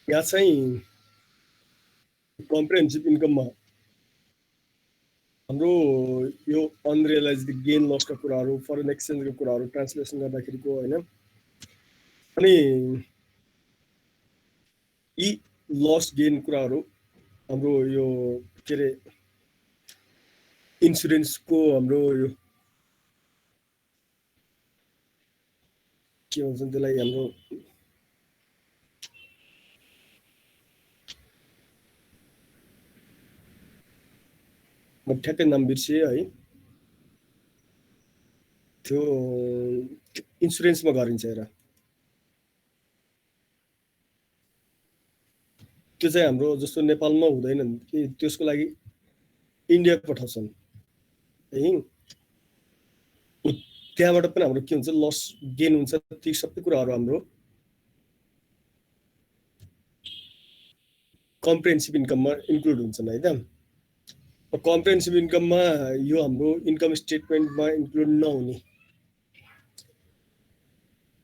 यहाँ चाहिँ कम्प्रिहेन्सिभ इन्कममा हाम्रो यो अनरियलाइज्ड गेन लसका कुराहरू, फरेन एक्सचेन्जको कुराहरू ट्रान्सलेसन गर्दाखेरिको होइन, अनि यी लस गेन कुराहरू हाम्रो यो के अरे इन्सुरेन्सको हाम्रो यो के भन्छ त्यसलाई, हाम्रो म ठ्याक्कै नाम बिर्सेँ है, त्यो इन्सुरेन्समा गरिन्छ हेर, त्यो चाहिँ हाम्रो जस्तो नेपालमा हुँदैन कि त्यसको लागि इन्डिया पठाउँछन् है, त्यहाँबाट पनि हाम्रो के हुन्छ लस गेन हुन्छ, ती सबै कुराहरू हाम्रो कम्प्रिहेन्सिभ इन्कममा इन्क्लुड हुन्छन् है त। कम्प्रिहेन्सिभ इन्कममा यो हाम्रो इन्कम स्टेटमेन्टमा इन्क्लुड नहुने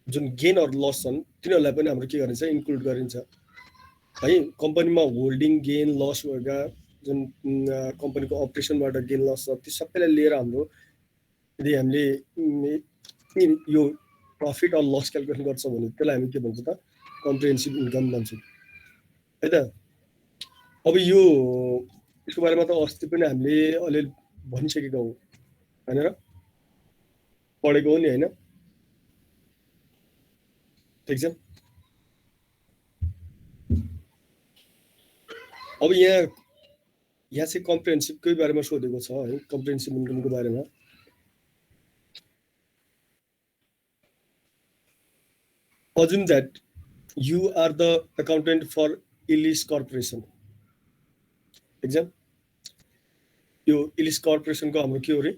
जुन गेनहरू लस छन् तिनीहरूलाई पनि हाम्रो के गरिन्छ, इन्क्लुड गरिन्छ है। कम्पनीमा होल्डिङ गेन लस भएका जुन कम्पनीको अपरेसनबाट गेन लस छ ती सबैलाई लिएर हाम्रो यदि हामीले यो प्रफिट अर लस क्यालकुलेसन गर्छौँ भने त्यसलाई हामी के भन्छ त, कम्प्रिहेन्सिभ इन्कम भन्छौँ है त। अब यो यसको बारेमा त अस्ति पनि हामीले अलिअलि भनिसकेका हौँ होइन र, पढेको हो नि होइन, ठिक छ। अब यहाँ चाहिँ कम्प्रिहेन्सिभकै बारेमा सोधेको छ है, कम्प्रिहेन्सिभ इन्कमको बारेमा। Assume that you are the accountant for Illis Corporation. Exam? यो इलिस कर्पोरेसनको हाम्रो के हो रे,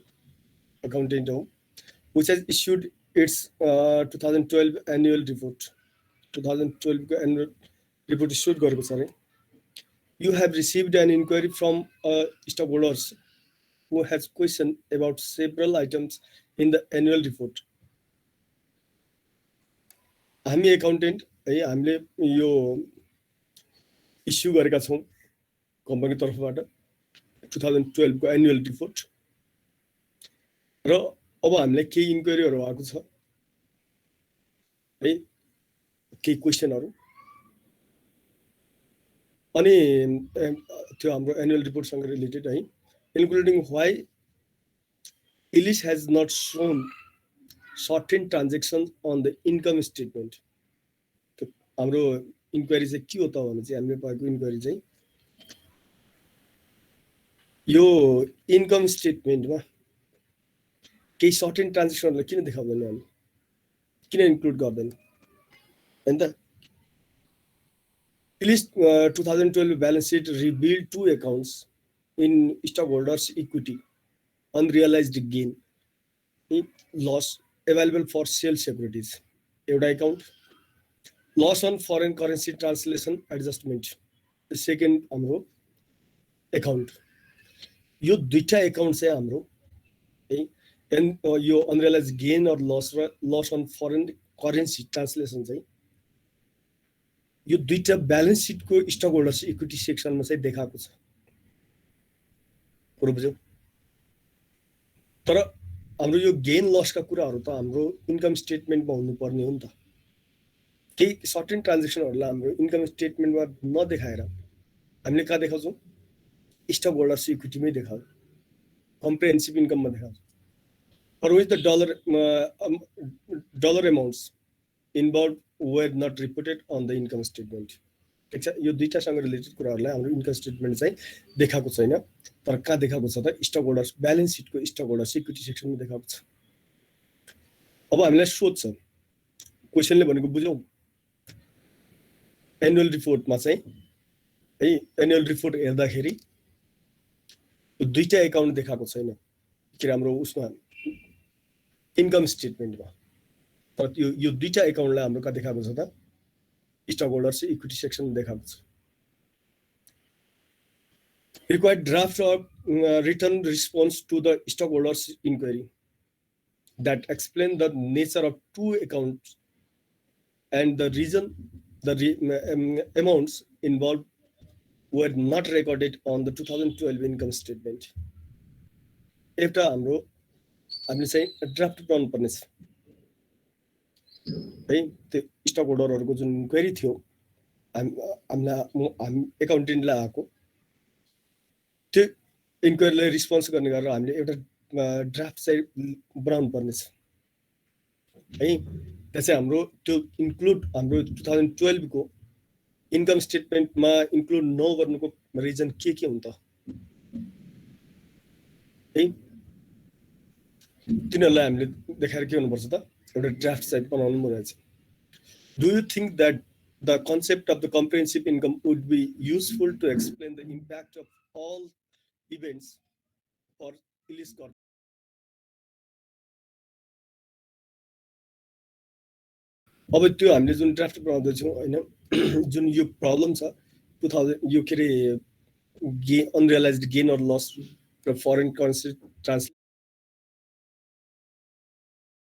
अकाउन्टेन्ट हो, which has issued its 2012 annual report. 2012 को एनुअल रिपोर्ट इस्युड गरेको छ रे। You have received an inquiry from stockholders who has question about several items in the annual report. हामी एकाउन्टेन्ट है, हामीले यो इस्यु गरेका छौँ कम्पनी तर्फबाट 2012 को एनुअल रिपोर्ट, र अब हामीलाई केही इन्क्वायरीहरू आएको छ है, केही क्वेसनहरू, अनि त्यो हाम्रो एनुअल रिपोर्टसँग रिलेटेड है, including why Ellis has not shown certain transaction on the income statement. हाम्रो इन्क्वायरी चाहिँ के हो त भने चाहिँ हामीले पाएको इन्क्वायरी चाहिँ यो इन्कम स्टेटमेन्टमा केही सर्टेन ट्रान्जेक्सनहरूलाई किन देखाउँदैन, हामी किन इन्क्लुड गर्दैन हैन त। Ellis 2012 balance sheet reveal two accounts in stock holders equity unrealized gain loss available for sale securities एउटा account, loss on foreign currency translation adjustment second हाम्रो एकाउन्ट। यो दुईटा एकाउन्ट चाहिँ हाम्रो है, यो अनरियलाइज गेन अर लस र loss on foreign currency translation चाहिँ यो दुईटा ब्यालेन्स सिटको स्टक होल्डर्स इक्विटी सेक्सनमा चाहिँ देखाएको छ, कुरो बुझ्यौ। तर हाम्रो यो गेन लसका कुराहरू त हाम्रो इन्कम स्टेटमेन्टमा हुनुपर्ने हो नि त। केही सर्टेन ट्रान्जेक्सनहरूलाई हाम्रो इन्कम स्टेटमेन्टमा नदेखाएर हामीले कहाँ देखाउँछौँ, स्टक होल्डर्स इक्विटीमै देखाउँछौँ, कम्प्रिहेन्सिभ इन्कममा देखाउँछौँ। For which the dollar amounts involved were not reported on the income statement. ठिक छ, यो दुईटासँग रिलेटेड कुराहरूलाई हाम्रो इन्कम स्टेटमेन्ट चाहिँ देखाएको छैन, तर कहाँ देखाएको छ त, स्टक होल्डर्स ब्यालेन्स सिटको स्टक होल्डर्स इक्विटी सेक्सनमा देखाएको छ। अब हामीलाई सोध्छ क्वेसनले भनेको बुझौँ, एनुअल रिपोर्टमा चाहिँ है, एनुअल रिपोर्ट हेर्दाखेरि यो दुईटा एकाउन्ट देखाएको छैन कि हाम्रो उसमा इन्कम स्टेटमेन्टमा, तर यो दुईटा एकाउन्टलाई हाम्रो कहाँ देखाएको छ त, स्टक होल्डर्स इक्विटी सेक्सनमा देखाएको छ। Required draft of written response to the stockholders inquiry that explain the nature of two accounts and the reason the amounts involved were not recorded on the 2012 income statement. एउटा हामीले चाहिँ draft बनाउनु पर्ने छ है। त्यो स्टक होल्डरहरूको जुन query थियो हामी एकाउन्टेन्टलाई आएको, त्यो इन्क्वायरीलाई रिस्पोन्स गर्ने गरेर हामीले एउटा ड्राफ्ट चाहिँ बनाउनु पर्ने छ है। त्यहाँ चाहिँ हाम्रो त्यो इन्क्लुड हाम्रो 2012 को इन्कम स्टेटमेन्टमा इन्क्लुड नगर्नुको रिजन के हुन् त है। तिनीहरूलाई हामीले देखाएर के हुनुपर्छ त, एउटा ड्राफ्ट चाहिँ बनाउनु पर्छ। Do you think that the concept of the comprehensive income would be useful to explain the impact of all events for Ellis Corp? अब त्यो हामीले जुन ड्राफ्ट बनाउँदैछौँ होइन, जुन यो प्रब्लम छ 2000 यो के अरे अनरियलाइज्ड गेन अर लस र foreign currency translation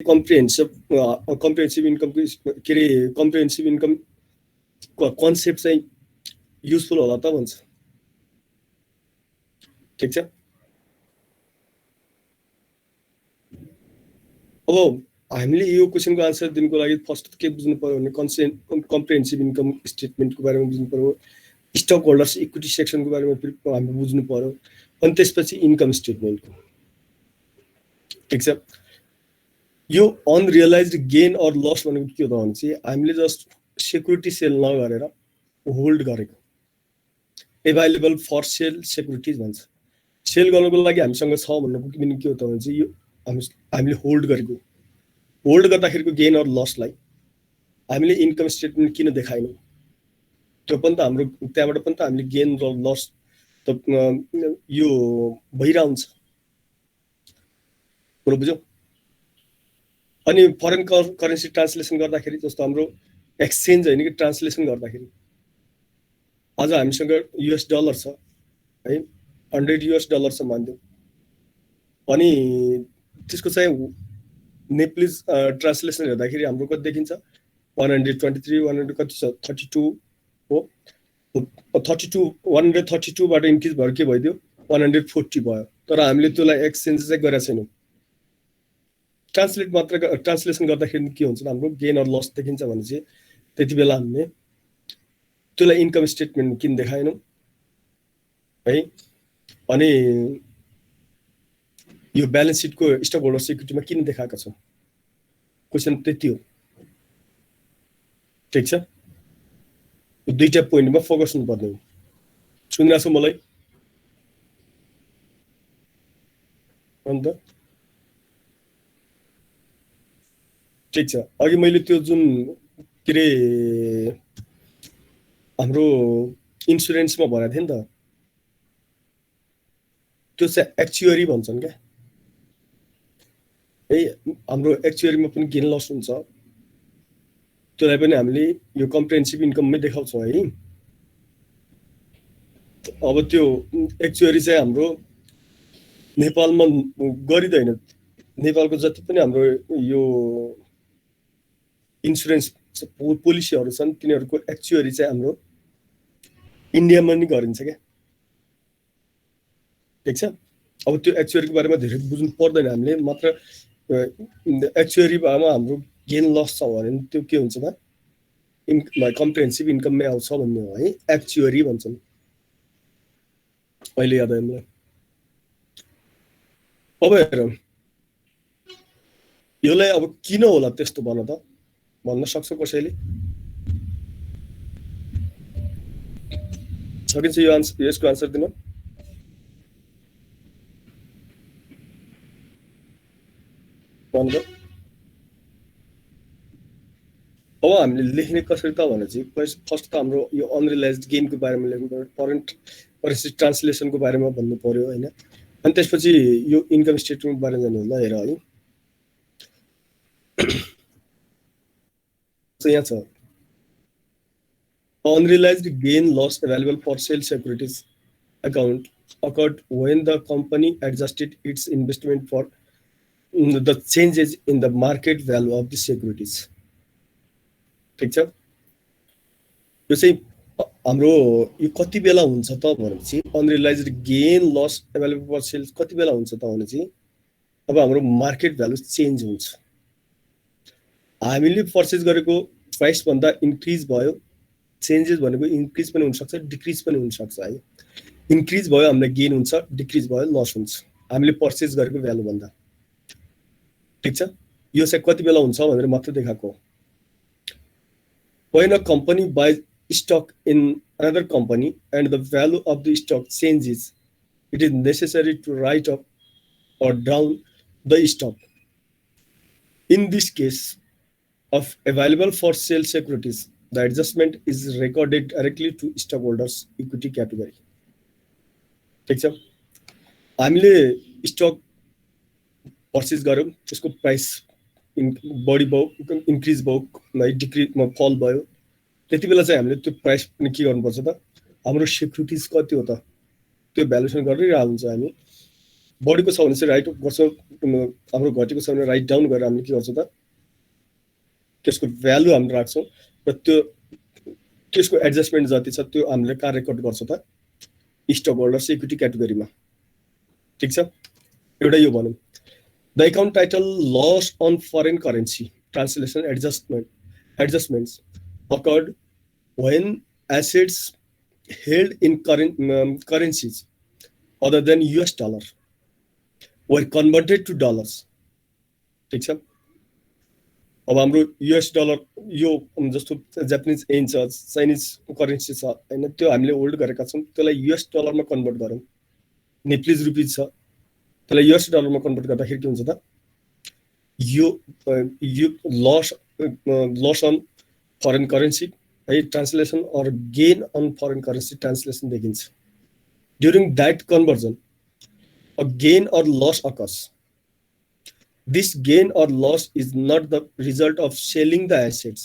comprehensive income के अरे कम्प्रिहेन्सिभ इन्कम कन्सेप्ट चाहिँ युजफुल होला त भन्छ। ठिक छ। अब हामीले यो क्वेसनको आन्सर दिनुको लागि फर्स्ट के बुझ्नु पर्यो भने कम्प्रिहेन्सिभ इन्कम स्टेटमेन्टको बारेमा बुझ्नु पर्यो, स्टक होल्डर्स इक्विटी सेक्सनको बारेमा हामी बुझ्नु पर्यो, अनि त्यसपछि इन्कम स्टेटमेन्टको। ठिक छ। यो अनरियलाइज्ड गेन अर लस भनेको के हो त भने चाहिँ हामीले जस्ट सेक्युरिटी सेल नगरेर होल्ड गरेको, एभाइलेबल फर सेल सेक्युरिटिज भन्छ। सेल गर्नको लागि हामीसँग छ भन्नुको मिनिङ के हो त भने चाहिँ यो हामीले होल्ड गरेको, होल्ड गर्दाखेरिको गेन अर लसलाई हामीले इन्कम स्टेटमेन्ट किन देखाएनौँ, त्यो पनि त हाम्रो त्यहाँबाट पनि त हामीले गेन र लस त यो भइरहन्छ, कुरो बुझ्यौ। अनि फरेन करेन्सी ट्रान्सलेसन गर्दाखेरि जस्तो हाम्रो एक्सचेन्ज होइन कि ट्रान्सलेसन गर्दाखेरि आज हामीसँग US डलर छ है, $100 छ मान्दिउँ, अनि त्यसको चाहिँ नेप्लिज ट्रान्सलेसन हेर्दाखेरि हाम्रो कति देखिन्छ 123 100 कति छ 32 हो, 132 बाट इन्क्रिज भएर के भइदियो 140 भयो, तर हामीले त्यसलाई एक्सचेन्ज चाहिँ गरेका छैनौँ। ट्रान्सलेसन गर्दाखेरि के हुन्छ हाम्रो गेन अर लस देखिन्छ भने चाहिँ त्यति बेला हामीले त्यसलाई इन्कम स्टेटमेन्ट किन देखाएनौँ है। अनि यो ब्यालेन्स सिटको स्टक होल्डर सिक्युरिटीमा किन देखाएका छौँ, क्वेसन त्यति हो। ठिक छ। यो दुईटा पोइन्टमा फोकस हुनुपर्ने हो। सुनिरहेको छु मलाई? अन्त ठिक छ। अघि मैले त्यो जुन के अरे हाम्रो इन्सुरेन्समा भनेको थिएँ नि त, त्यो चाहिँ एक्चुअरी भन्छन् क्या है। हाम्रो एक्चुअरीमा पनि गेन लस हुन्छ, त्यसलाई पनि हामीले यो कम्प्रिहेन्सिभ इन्कममै देखाउँछौँ है। अब त्यो एक्चुअरी चाहिँ हाम्रो नेपालमा गरिँदैन, नेपालको जति पनि हाम्रो यो इन्सुरेन्स पोलिसीहरू छन् तिनीहरूको एक्चुअरी चाहिँ हाम्रो इन्डियामा नि गरिन्छ क्या। ठिक छ। अब त्यो एक्चुअरीको बारेमा धेरै बुझ्नु पर्दैन हामीले, मात्र एक्चुअरीमा हाम्रो गेन लस छ भने त्यो के हुन्छ त कम्प्रिहेन्सिभ इन्कममै आउँछ भन्ने हो है, एक्चुअरी भन्छन्। अहिले याद आयो मलाई। अब हेर यसलाई अब किन होला त्यस्तो भन त, भन्न सक्छ कसैले? सकिन्छ यो आन्सर, यसको आन्सर दिन? भन्छ। अब हामीले लेख्ने कसरी त भने चाहिँ फर्स्ट त हाम्रो यो अनरियलाइज्ड गेनको बारेमा लेख्नु पर्यो, फरेन करेन्सी ट्रान्सलेसनको बारेमा भन्नु पर्यो होइन, अनि त्यसपछि यो इन्कम स्टेटमेन्टको बारेमा जानु होला। हेर है यहाँ छ unrealized gain loss available for sale securities account occurred when the company adjusted its investment for the changes in the market value of the securities. ठीक छ। यो चाहिँ हाम्रो यो कति बेला हुन्छ त भनेपछि unrealised gain loss available for sale कति बेला हुन्छ त भनेपछि अब हाम्रो मार्केट भ्यालु चेन्ज हुन्छ, हामीले पर्चेज गरेको प्राइस भन्दा इन्क्रिज भयो, चेन्जेस भनेको इन्क्रिज पनि हुनसक्छ डिक्रिज पनि हुनसक्छ है। इन्क्रिज भयो हामीलाई गेन हुन्छ, डिक्रिज भयो लस हुन्छ हामीले पर्चेज गरेको भ्यालु भन्दा। ठिक छ, यो चाहिँ कति बेला हुन्छ भनेर मात्र देखाएको। When a company buys stock in another company and the value of the stock changes, it is necessary to write up or down the stock. In this case of available for sale securities, the adjustment is recorded directly to stockholders equity category. ठीक छ, हामीले stock purchase गर्यौँ, त्यसको price बढी भयो, increase भयो, decrease फल भयो, त्यति बेला चाहिँ हामीले त्यो प्राइस पनि के गर्नुपर्छ त, हाम्रो सेक्युरिटिज कति हो त त्यो भ्यालुएसन गरिरहेको हुन्छ। हामी बढीको छ भने चाहिँ राइट गर्छौँ, हाम्रो घटेको छ भने राइट डाउन गरेर हामीले के गर्छौँ त त्यसको भ्यालु हामी राख्छौँ र त्यो त्यसको एडजस्टमेन्ट जति छ त्यो हामीले कहाँ रेकर्ड गर्छौँ त स्टक होल्डर्स इक्विटी क्याटेगोरीमा। ठिक छ, एउटा यो भनौँ। The account title loss on foreign currency translation adjustments occurred when assets held in currencies other than US dollar were converted to dollars. ठीक छ, अब हाम्रो US डलर यो जस्तो जापानिज येन छ, चाइनिज करेन्सी छ हैन, त्यो हामीले होल्ड गरेका छौँ, त्यसलाई US डलरमा कन्भर्ट गरौँ। नेप्लिज रुपिज छ, त्यसलाई US डलरमा कन्भर्ट गर्दाखेरि के हुन्छ त यो लस अन फरेन करेन्सी है translation or gain on foreign currency translation देखिन्छ। During that conversion a gain or loss occurs. This gain or loss is not the result of selling the assets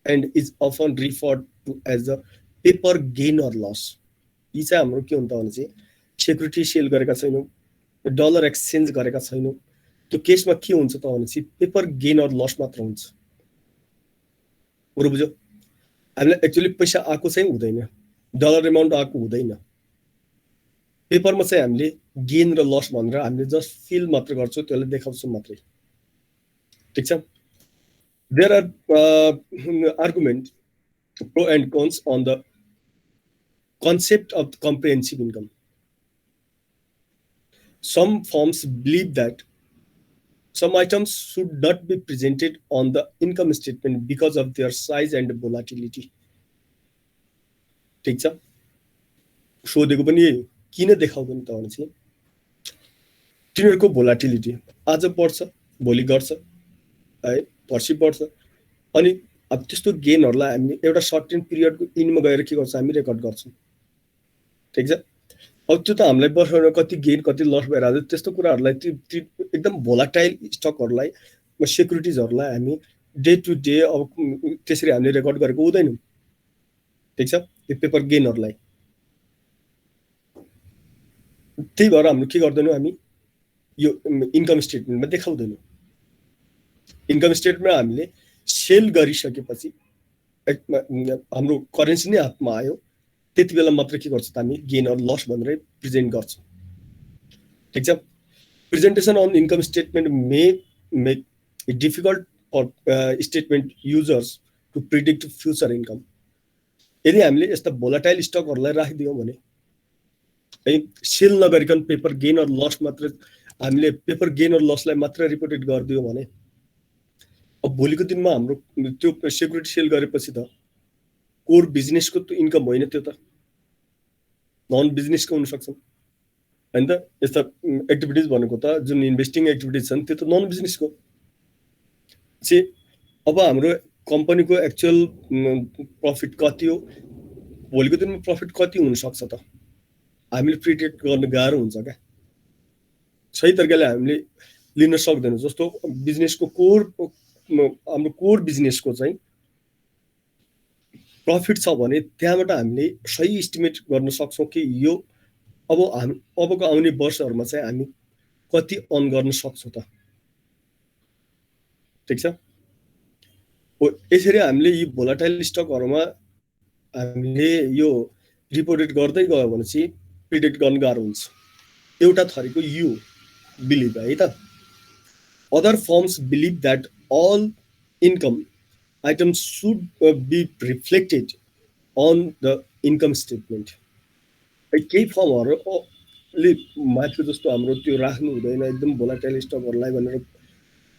and is often referred to as a paper gain or loss. यी चाहिँ हाम्रो के हुन्छ भने चाहिँ security sale गरेका छैनौँ, dollar exchange गरेका छैनौँ, त्यो केसमा के हुन्छ त भने चाहिँ पेपर गेन अर लस मात्र हुन्छ। कुरो बुझ्यो, हामीलाई एक्चुअली पैसा आएको चाहिँ हुँदैन, डलर एमाउन्ट आएको हुँदैन, पेपरमा चाहिँ हामीले गेन र लस भनेर हामीले जस्ट फिल मात्र गर्छौँ, त्यसलाई देखाउँछौँ मात्रै। ठिक छ, there are argument pro and cons on the concept of comprehensive income. Some firms believe that some items should not be presented on the income statement because of their size and volatility. ठीक छ, सोधेको पनि यही किन देखाउँदैन त भने चाहिँ तिनीहरूको भोलाटिलिटी आज बढ्छ भोलि घट्छ है, पर्सि बढ्छ, अनि अब त्यस्तो गेनहरूलाई हामी एउटा सर्टेन पिरियडको इनमा गएर के गर्छ हामी रेकर्ड गर्छौँ। ठिक छ, अब त्यो त हामीलाई वर्षमा कति गेन कति लस भइरहेको छ, त्यस्तो कुराहरूलाई एकदम भोलाटाइल स्टकहरूलाई सेक्युरिटिजहरूलाई हामी डे टु डे अब त्यसरी हामीले रेकर्ड गरेको हुँदैनौँ। ठिक छ, यो पेपर गेनहरूलाई त्यही भएर हाम्रो के गर्दैनौँ हामी यो इन्कम स्टेटमेन्टमा देखाउँदैनौँ। इन्कम स्टेटमेन्टमा हामीले सेल गरिसकेपछि हाम्रो करेन्सी नै हातमा आयो, त्यति बेला मात्र के गर्छ त हामी गेन अर लस भनेर प्रेजेन्ट गर्छौँ। ठिक छ, presentation on income statement may make it difficult for statement users to predict future income. यदि हामीले यस्ता भोलाटाइल स्टकहरूलाई राखिदियौँ भने है, सेल नगरिकन पेपर गेन अर लस मात्र हामीले पेपर गेन अर लसलाई मात्र रिपोर्टेड गरिदियौँ भने अब भोलिको दिनमा हाम्रो त्यो सेक्युरिटी सेल गरेपछि त कोर बिजनेसको त इन्कम होइन, त्यो त नन बिजनेसको हुनसक्छ होइन त। यस्ता एक्टिभिटिज भनेको त जुन इन्भेस्टिङ एक्टिभिटिज छन् त्यो त नन बिजनेसको चाहिँ अब हाम्रो कम्पनीको एक्चुअल प्रफिट कति हो, भोलिको दिनमा प्रफिट कति हुनसक्छ त हामीले प्रिडिक्ट गर्न गाह्रो हुन्छ क्या। सही तरिकाले हामीले लिन सक्दैनौँ। जस्तो बिजनेसको कोर हाम्रो कोर बिजनेसको चाहिँ प्रफिट छ भने त्यहाँबाट हामीले सही इस्टिमेट गर्न सक्छौँ कि यो अबको आउने वर्षहरूमा चाहिँ हामी कति अर्न गर्न सक्छौँ त। ठिक छ, यसरी हामीले यी भोलाटाइल स्टकहरूमा हामीले यो रिपोर्टेड गर्दै गयो भने चाहिँ प्रिडिक्ट गर्न गाह्रो हुन्छ। एउटा थरीको यु बिलिभ है त। Other firms believe that all income items should be reflected on the income statement. केही फर्महरूले माथि जस्तो हाम्रो त्यो राख्नु हुँदैन एकदम भोलाटाइल स्टकहरूलाई भनेर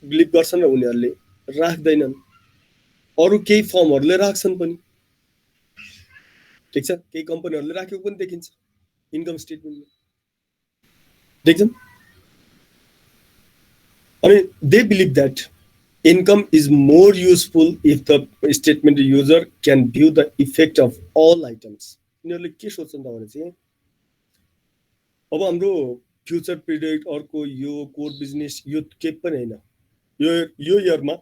बिलिभ गर्छन् र उनीहरूले राख्दैनन्। अरू केही फर्महरूले राख्छन् पनि, ठिक छ। केही कम्पनीहरूले राखेको पनि देखिन्छ इन्कम स्टेटमेन्टमा, देख्छन्। अनि they believe that income is more useful if the statement user can view the effect of all items. यिनीहरूले के सोच्छन् त भने चाहिँ अब हाम्रो फ्युचर प्रिडिक्ट अर्को यो कोर बिजनेस यो केही पनि होइन, यो इयरमा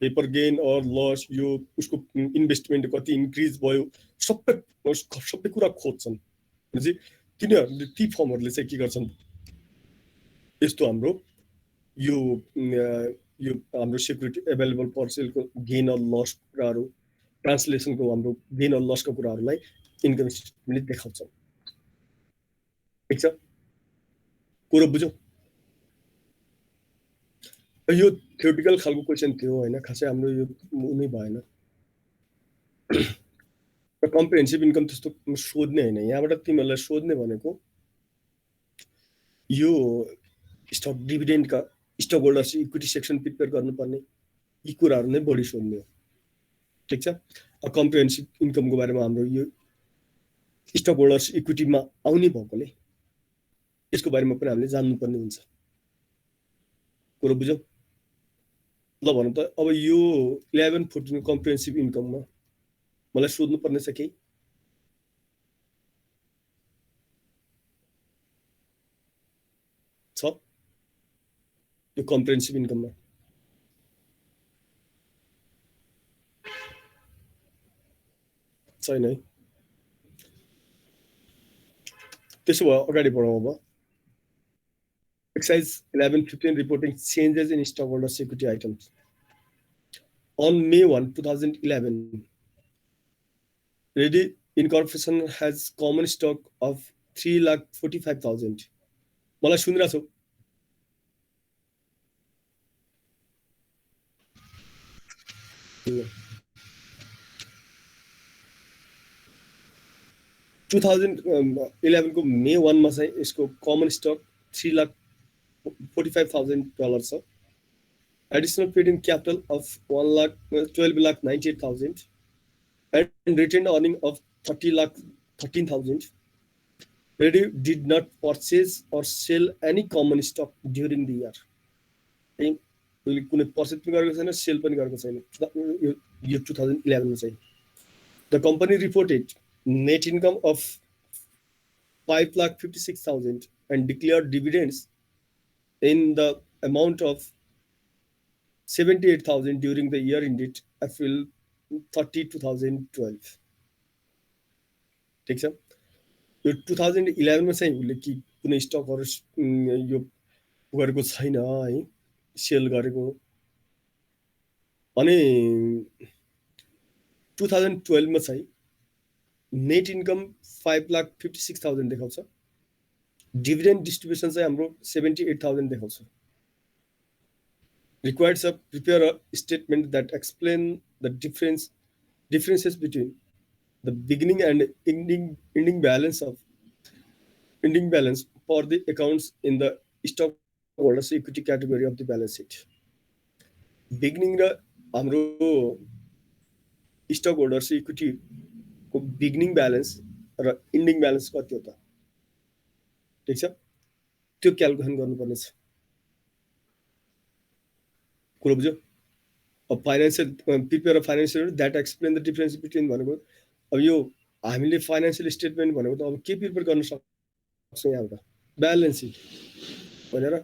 पेपर गेन अर लस, यो उसको इन्भेस्टमेन्ट कति इन्क्रिज भयो, सबै कुरा खोज्छन्। भनेपछि तिनीहरूले ती फर्महरूले चाहिँ के गर्छन्, यस्तो हाम्रो यो हाम्रो सेक्युरिटी एभाइलेबल फर सेलको गेन अर लस कुराहरू, ट्रान्सलेसनको हाम्रो गेन अर लसको कुराहरूलाई इन्कम स्टेटमेन्टले देखाउँछ। ठिक छ, कुरो बुझौँ। यो थ्योरिटिकल खालको क्वेसन थियो होइन, खासै हाम्रो यो उनी भएन। कम्प्रिहेन्सिभ इन्कम त्यस्तो सोध्ने होइन। यहाँबाट तिमीहरूलाई सोध्ने भनेको यो स्टक डिभिडेन्डका stock holders equity section prepare गर्नुपर्ने यी कुराहरू नै बढी सोध्ने हो। ठिक छ। कम्प्रिहेन्सिभ इन्कमको बारेमा हाम्रो यो स्टक होल्डर्स इक्विटीमा आउने भएकोले यसको बारेमा पनि हामीले जान्नुपर्ने हुन्छ। कुरो बुझौँ। ल भनौँ त अब यो 11-14 कम्प्रिहेन्सिभ इन्कममा मलाई सोध्नुपर्ने छ केही? छ यो कम्प्रिहेन्सिभ इन्कममा? छैन है। त्यसो भए अगाडि बढाउँ। अब exercise 11-15 reporting changes in stockholders' equity items. On May 1, 2011, Reddy Incorporation has common stock of 3,45,000. मलाई सुनिरहेको छौ? $2011 को May 1 मा चाहिँ यसको कमन स्टक $3,45,000 छ। Additional paid in capital of 12,98,000 and retained earning of 30,13,000. Reddy did not purchase or sell any common stock during the year. कुनै purchase पनि गरेको छैन, सेल पनि गरेको छैन यो 2011 मा चाहिँ। The company reported net income of 5,56,000 and declared dividends in the amount of 78,000 during the year ended April 30, 2012. ठिक छ। यो 2011 मा चाहिँ उसले कि कुनै स्टकहरू यो गरेको छैन है, सेल गरेको। अनि 2012 मा चाहिँ नेट इन्कम 5,56,000 देखाउँछ। डिभिडेन्ड डिस्ट्रिब्युसन चाहिँ हाम्रो 78,000 देखाउँछ। Required to prepare a statement that explain the differences between the beginning and ending balance for the accounts in the stockholders equity category of the balance sheet. Beginning र हाम्रो stockholders equity को beginning balance र ending balance कति हो त? ठीक छ, त्यो क्याल्कुलेसन गर्नुपर्ने छ। कुरो बुझ्यो। अब financial prepare financial that explain the difference between भनेको अब यो हामीले फाइनेन्शियल स्टेटमेन्ट भनेको त अब के प्रिपेयर गर्न सक्छौँ यहाँबाट? ब्यालेन्स सिट भनेर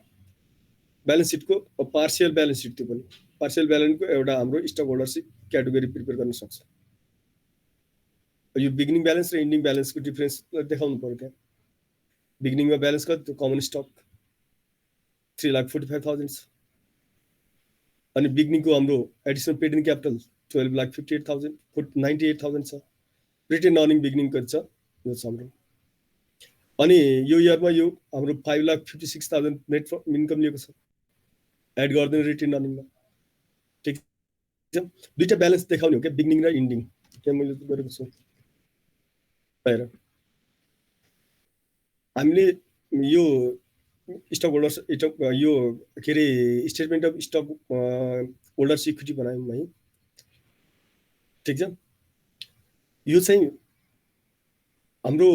ब्यालेन्स सिटको पार्सियल ब्यालेन्स सिट, त्यो पनि पार्सियल ब्यालेन्सको एउटा हाम्रो स्टक होल्डरसिप क्याटेगोरी प्रिपेयर गर्न सक्छ। यो बिगिनिङ ब्यालेन्स र इन्डिङ ब्यालेन्सको डिफरेन्स देखाउनु पर्यो। त्यहाँ बिगिनिङमा ब्यालेन्स कति? कमन स्टक 3,45,000 छ। अनि बिगिनिङको हाम्रो एडिसनल पेड इन क्यापिटल 12,58,000 98,000 छ। रिटेन अर्निङ बिगिनिङ गर्छ यो छ हाम्रो। अनि यो इयरमा यो हाम्रो 5,56,000 नेट इन्कम लिएको छ एड गरिदिनु रिटेन अर्निङमा। ठिक छ, दुईटा ब्यालेन्स देखाउने हो क्या, बिगिनिङ र इन्डिङ। त्यहाँ मैले गरेको छु हेर। हामीले यो स्टक होल्डर्स यो के अरे statement of stock holders equity बनायौँ है। ठिक छ, यो चाहिँ हाम्रो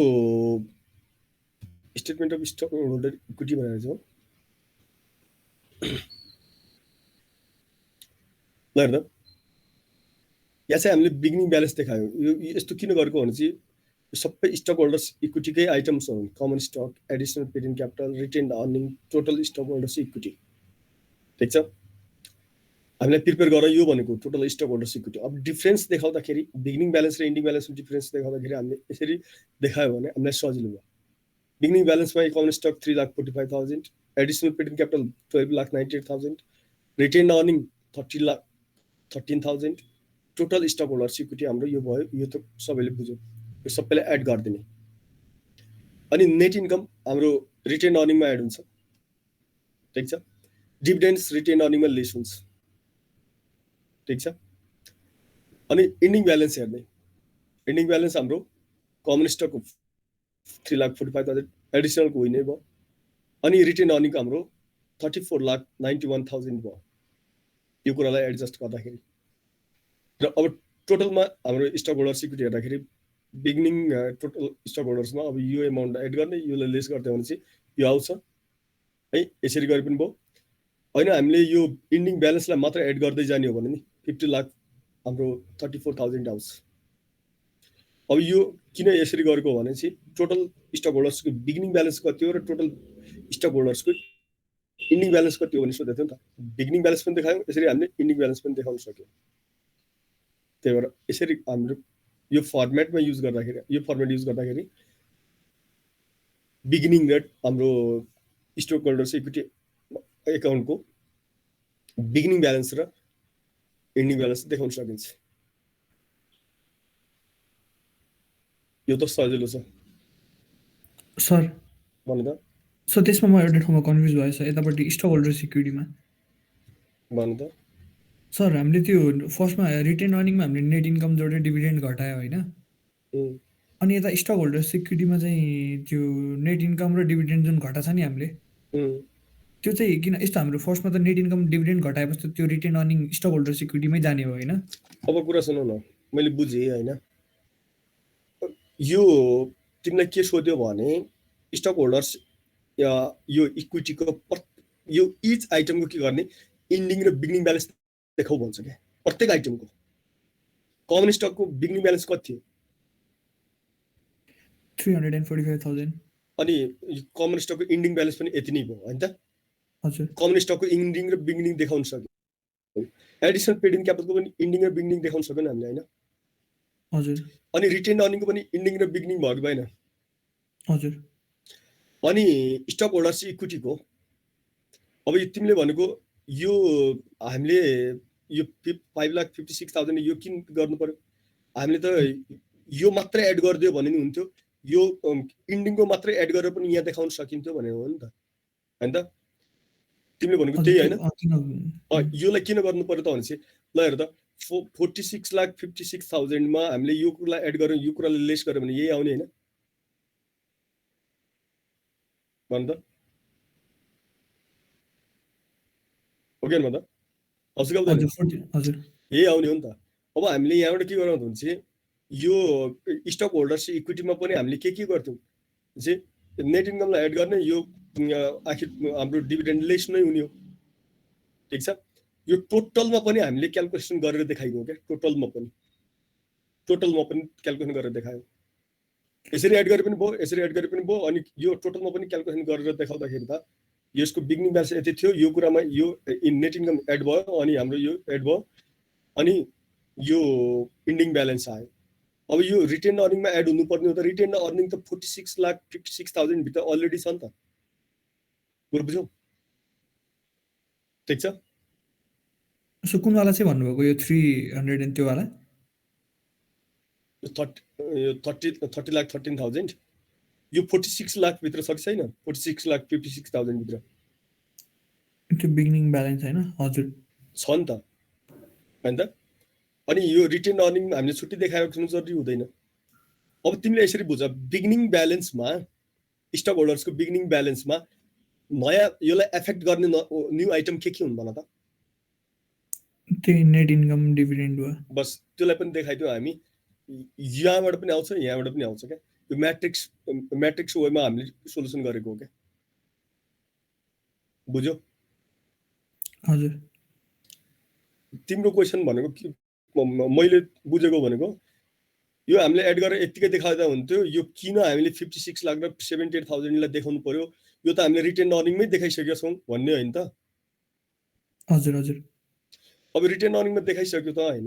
statement of stock holder equity बनाएर छ। ल हेर्दा यहाँ चाहिँ हामीले बिगिनिङ ब्यालेन्स देखायो। यो यस्तो किन गरेको भने चाहिँ सबै स्टक होल्डर्स इक्विटीकै आइटम्स हुन्, common stock, additional paid in capital, retained earning, total stock holders equity. ठिक छ, हामीलाई प्रिपेयर गरेर यो भनेको टोटल स्टक होल्डर्स इक्विटी। अब डिफ्रेन्स देखाउँदाखेरि बिगिनिङ ब्यालेन्स र इन्डिङ ब्यालेन्सको डिफ्रेन्स देखाउँदाखेरि हामीले यसरी देखायो भने हामीलाई सजिलो भयो। बिगिनिङ ब्यालेन्समा common stock 3,45,000, additional paid in capital 12,98,000, retained earning 13,000, total stock holders equity हाम्रो यो भयो। यो त सबैले बुझ्यो, यो सबैलाई एड गरिदिने। अनि नेट इन्कम हाम्रो रिटेन अर्निङमा एड हुन्छ। ठिक छ, डिभिडेन्ड्स रिटेन अर्निङमा लेस हुन्छ। ठिक छ, अनि इन्डिङ ब्यालेन्स हेर्ने, इन्डिङ ब्यालेन्स हाम्रो कमन स्टक 3,45,000 एडिसनलको हुने भयो। अनि रिटेन अर्निङको हाम्रो 34,91,000 भयो यो कुरालाई एडजस्ट गर्दाखेरि। र अब टोटलमा हाम्रो स्टक होल्डर्स इक्विटी हेर्दाखेरि बिगिनिङ टोटल स्टक होल्डर्समा अब यो एमाउन्ट एड गर्ने, योलाई लेस गरिदियो भने चाहिँ यो आउँछ है। यसरी गरे पनि भयो। होइन हामीले यो इन्डिङ ब्यालेन्सलाई मात्र एड गर्दै जाने हो भने नि 50 लाख हाम्रो 34,000 आउँछ। अब यो किन यसरी गरेको भने चाहिँ टोटल स्टक होल्डर्सको बिगिनिङ ब्यालेन्स कति हो र टोटल स्टक होल्डर्सको इन्डिङ ब्यालेन्स कति हो भने सोधेको थियो नि त। बिगिनिङ ब्यालेन्स पनि देखायौँ, यसरी हामीले इन्डिङ ब्यालेन्स पनि देखाउन सक्यौँ। त्यही भएर यसरी हाम्रो यो फर्मेटमा युज गर्दाखेरि, यो फर्मेट युज गर्दाखेरि बिगिनिङ रेट हाम्रो स्टक होल्डर्स इक्विटी एकाउन्टको बिगिनिङ ब्यालेन्स र इन्डिङ ब्यालेन्स देखाउन सकिन्छ। यो त सजिलो छ सर। भन्नु त। सो त्यसमा म एउटा ठाउँमा कन्फ्युज भएछ, यतापट्टि स्टक होल्डर सिक्युरिटीमा भन्नु त। सर हामीले त्यो फर्स्टमा रिटेन अर्निङमा हामीले नेट इन्कम जोडेर डिभिडेन्ड घटायो होइन, अनि यता स्टक होल्डर सिक्युरिटीमा चाहिँ त्यो नेट इन्कम र डिभिडेन्ड जुन घटा छ नि हामीले, त्यो चाहिँ किन यस्तो हाम्रो फर्स्टमा त नेट इन्कम डिभिडेन्ड घटाएपछि त्यो रिटेन अर्निङ स्टक होल्डर सिक्युरिटीमै जाने हो होइन? अब कुरा सुनौ न, मैले बुझेँ होइन। यो तिमीलाई के सोध्यो भने स्टक होल्डर्स यो इक्विटीको यो इच आइटमको के गर्ने, इन्डिङ र बिगिनिङ ब्यालेन्स देखाउ भन्छ क्या प्रत्येक आइटमको। कमन स्टकको बिगिनिङ ब्यालेन्स कति थियो? 345,000। अनि कमन स्टकको इन्डिङ ब्यालेन्स पनि यति नै भयो होइन त? हजुर। कमन स्टकको इन्डिङ र बिगिनिङ देखाउन सक्यो। एडिसनल पेड इन क्यापिटलको पनि इन्डिङ र बिगिनिङ देखाउन सक्यो नि हामीले होइन? हजुर। अनि रिटेन अर्निङको पनि इन्डिङ र बिगिनिङ भयो कि भएन? हजुर। अनि स्टक होल्डर्स इक्विटीको अब तिमीले भनेको यो हामीले यो 5,56,000 यो किन गर्नु पर्यो? हामीले त यो मात्रै एड गरिदियो भने नि हुन्थ्यो, यो इन्डिङको मात्रै एड गरेर पनि यहाँ देखाउन सकिन्थ्यो भनेर हो नि त होइन त? तिमीले भनेको त्यही होइन? योलाई किन गर्नु पर्यो त भनेपछि ल हेर त 46,56,000 हामीले यो कुरालाई एड गर्यो, यो कुरालाई लेस गर्यो भने यही आउने होइन? भन त, हो कि भन्दा हजुर यही आउने हो नि त। अब हामीले यहाँबाट के गरौँ भने चाहिँ यो स्टक होल्डर्स इक्विटीमा पनि हामीले के गर्थ्यौँ चाहिँ नेट इन्कमलाई एड गर्ने, यो आखिर हाम्रो डिभिडेन्ड लेस नै हुने हो। ठिक छ, यो टोटलमा पनि हामीले क्यालकुलेसन गरेर देखाइदियौँ क्या, टोटलमा पनि क्यालकुलेसन गरेर देखायौँ। यसरी एड गरे पनि भयो, यसरी एड गरे पनि भयो। अनि यो टोटलमा पनि क्यालकुलेसन गरेर देखाउँदाखेरि त यसको बिगिनिङ ब्यालेन्स यति थियो, यो कुरामा यो नेट इन्कम एड भयो, अनि हाम्रो यो एड भयो, अनि यो इन्डिङ ब्यालेन्स आयो। अब यो रिटेन अर्निङमा एड हुनुपर्ने हो त। रिटेन अर्निङ त 46,56,000 भित्र अलरेडी छ नि त, कुरो बुझ्यौ? ठिक छ, सो कुन वाला चाहिँ भन्नुभएको यो 300 त्यो वाला? 30 लाख 13,000 यो 46 लाख भित्र छ कि छैन 46 लाख 56,000 भित्र त्यो बिगिनिङ ब्यालेन्स हैन हजुर छ नि त हैन त अनि यो रिटेन अर्निङ हामीले छुट्टै देखाएको हुनु जरुरी हुँदैन अब तिमीले यसरी बुझ बिगिनिङ ब्यालेन्समा स्टक होल्डर्सको बिगिनिङ ब्यालेन्समा नयाँ यसलाई एफेक्ट गर्ने न्यू आइटम के हुन् भन त त्यही नेट इन्कम डिभिडेन्ड हो बस त्यसलाई पनि देखाइदियो हामी यहाँबाट पनि आउँछ यहाँबाट पनि आउँछ क्या यो म्याट्रिक्स वेमा हामीले सोलुसन गरेको हो क्या बुझ्यौ हजुर तिम्रो क्वेसन भनेको मैले बुझेको भनेको यो हामीले एड गरेर यतिकै देखाउँदा हुन्थ्यो यो किन हामीले 56 लाख र 78,000 लाई देखाउनु पर्यो यो त हामीले रिटेन अर्निङमै देखाइसकेका छौं भन्ने हैन त हजुर हजुर अब रिटेन अर्निङमा देखाइसक्यो त हैन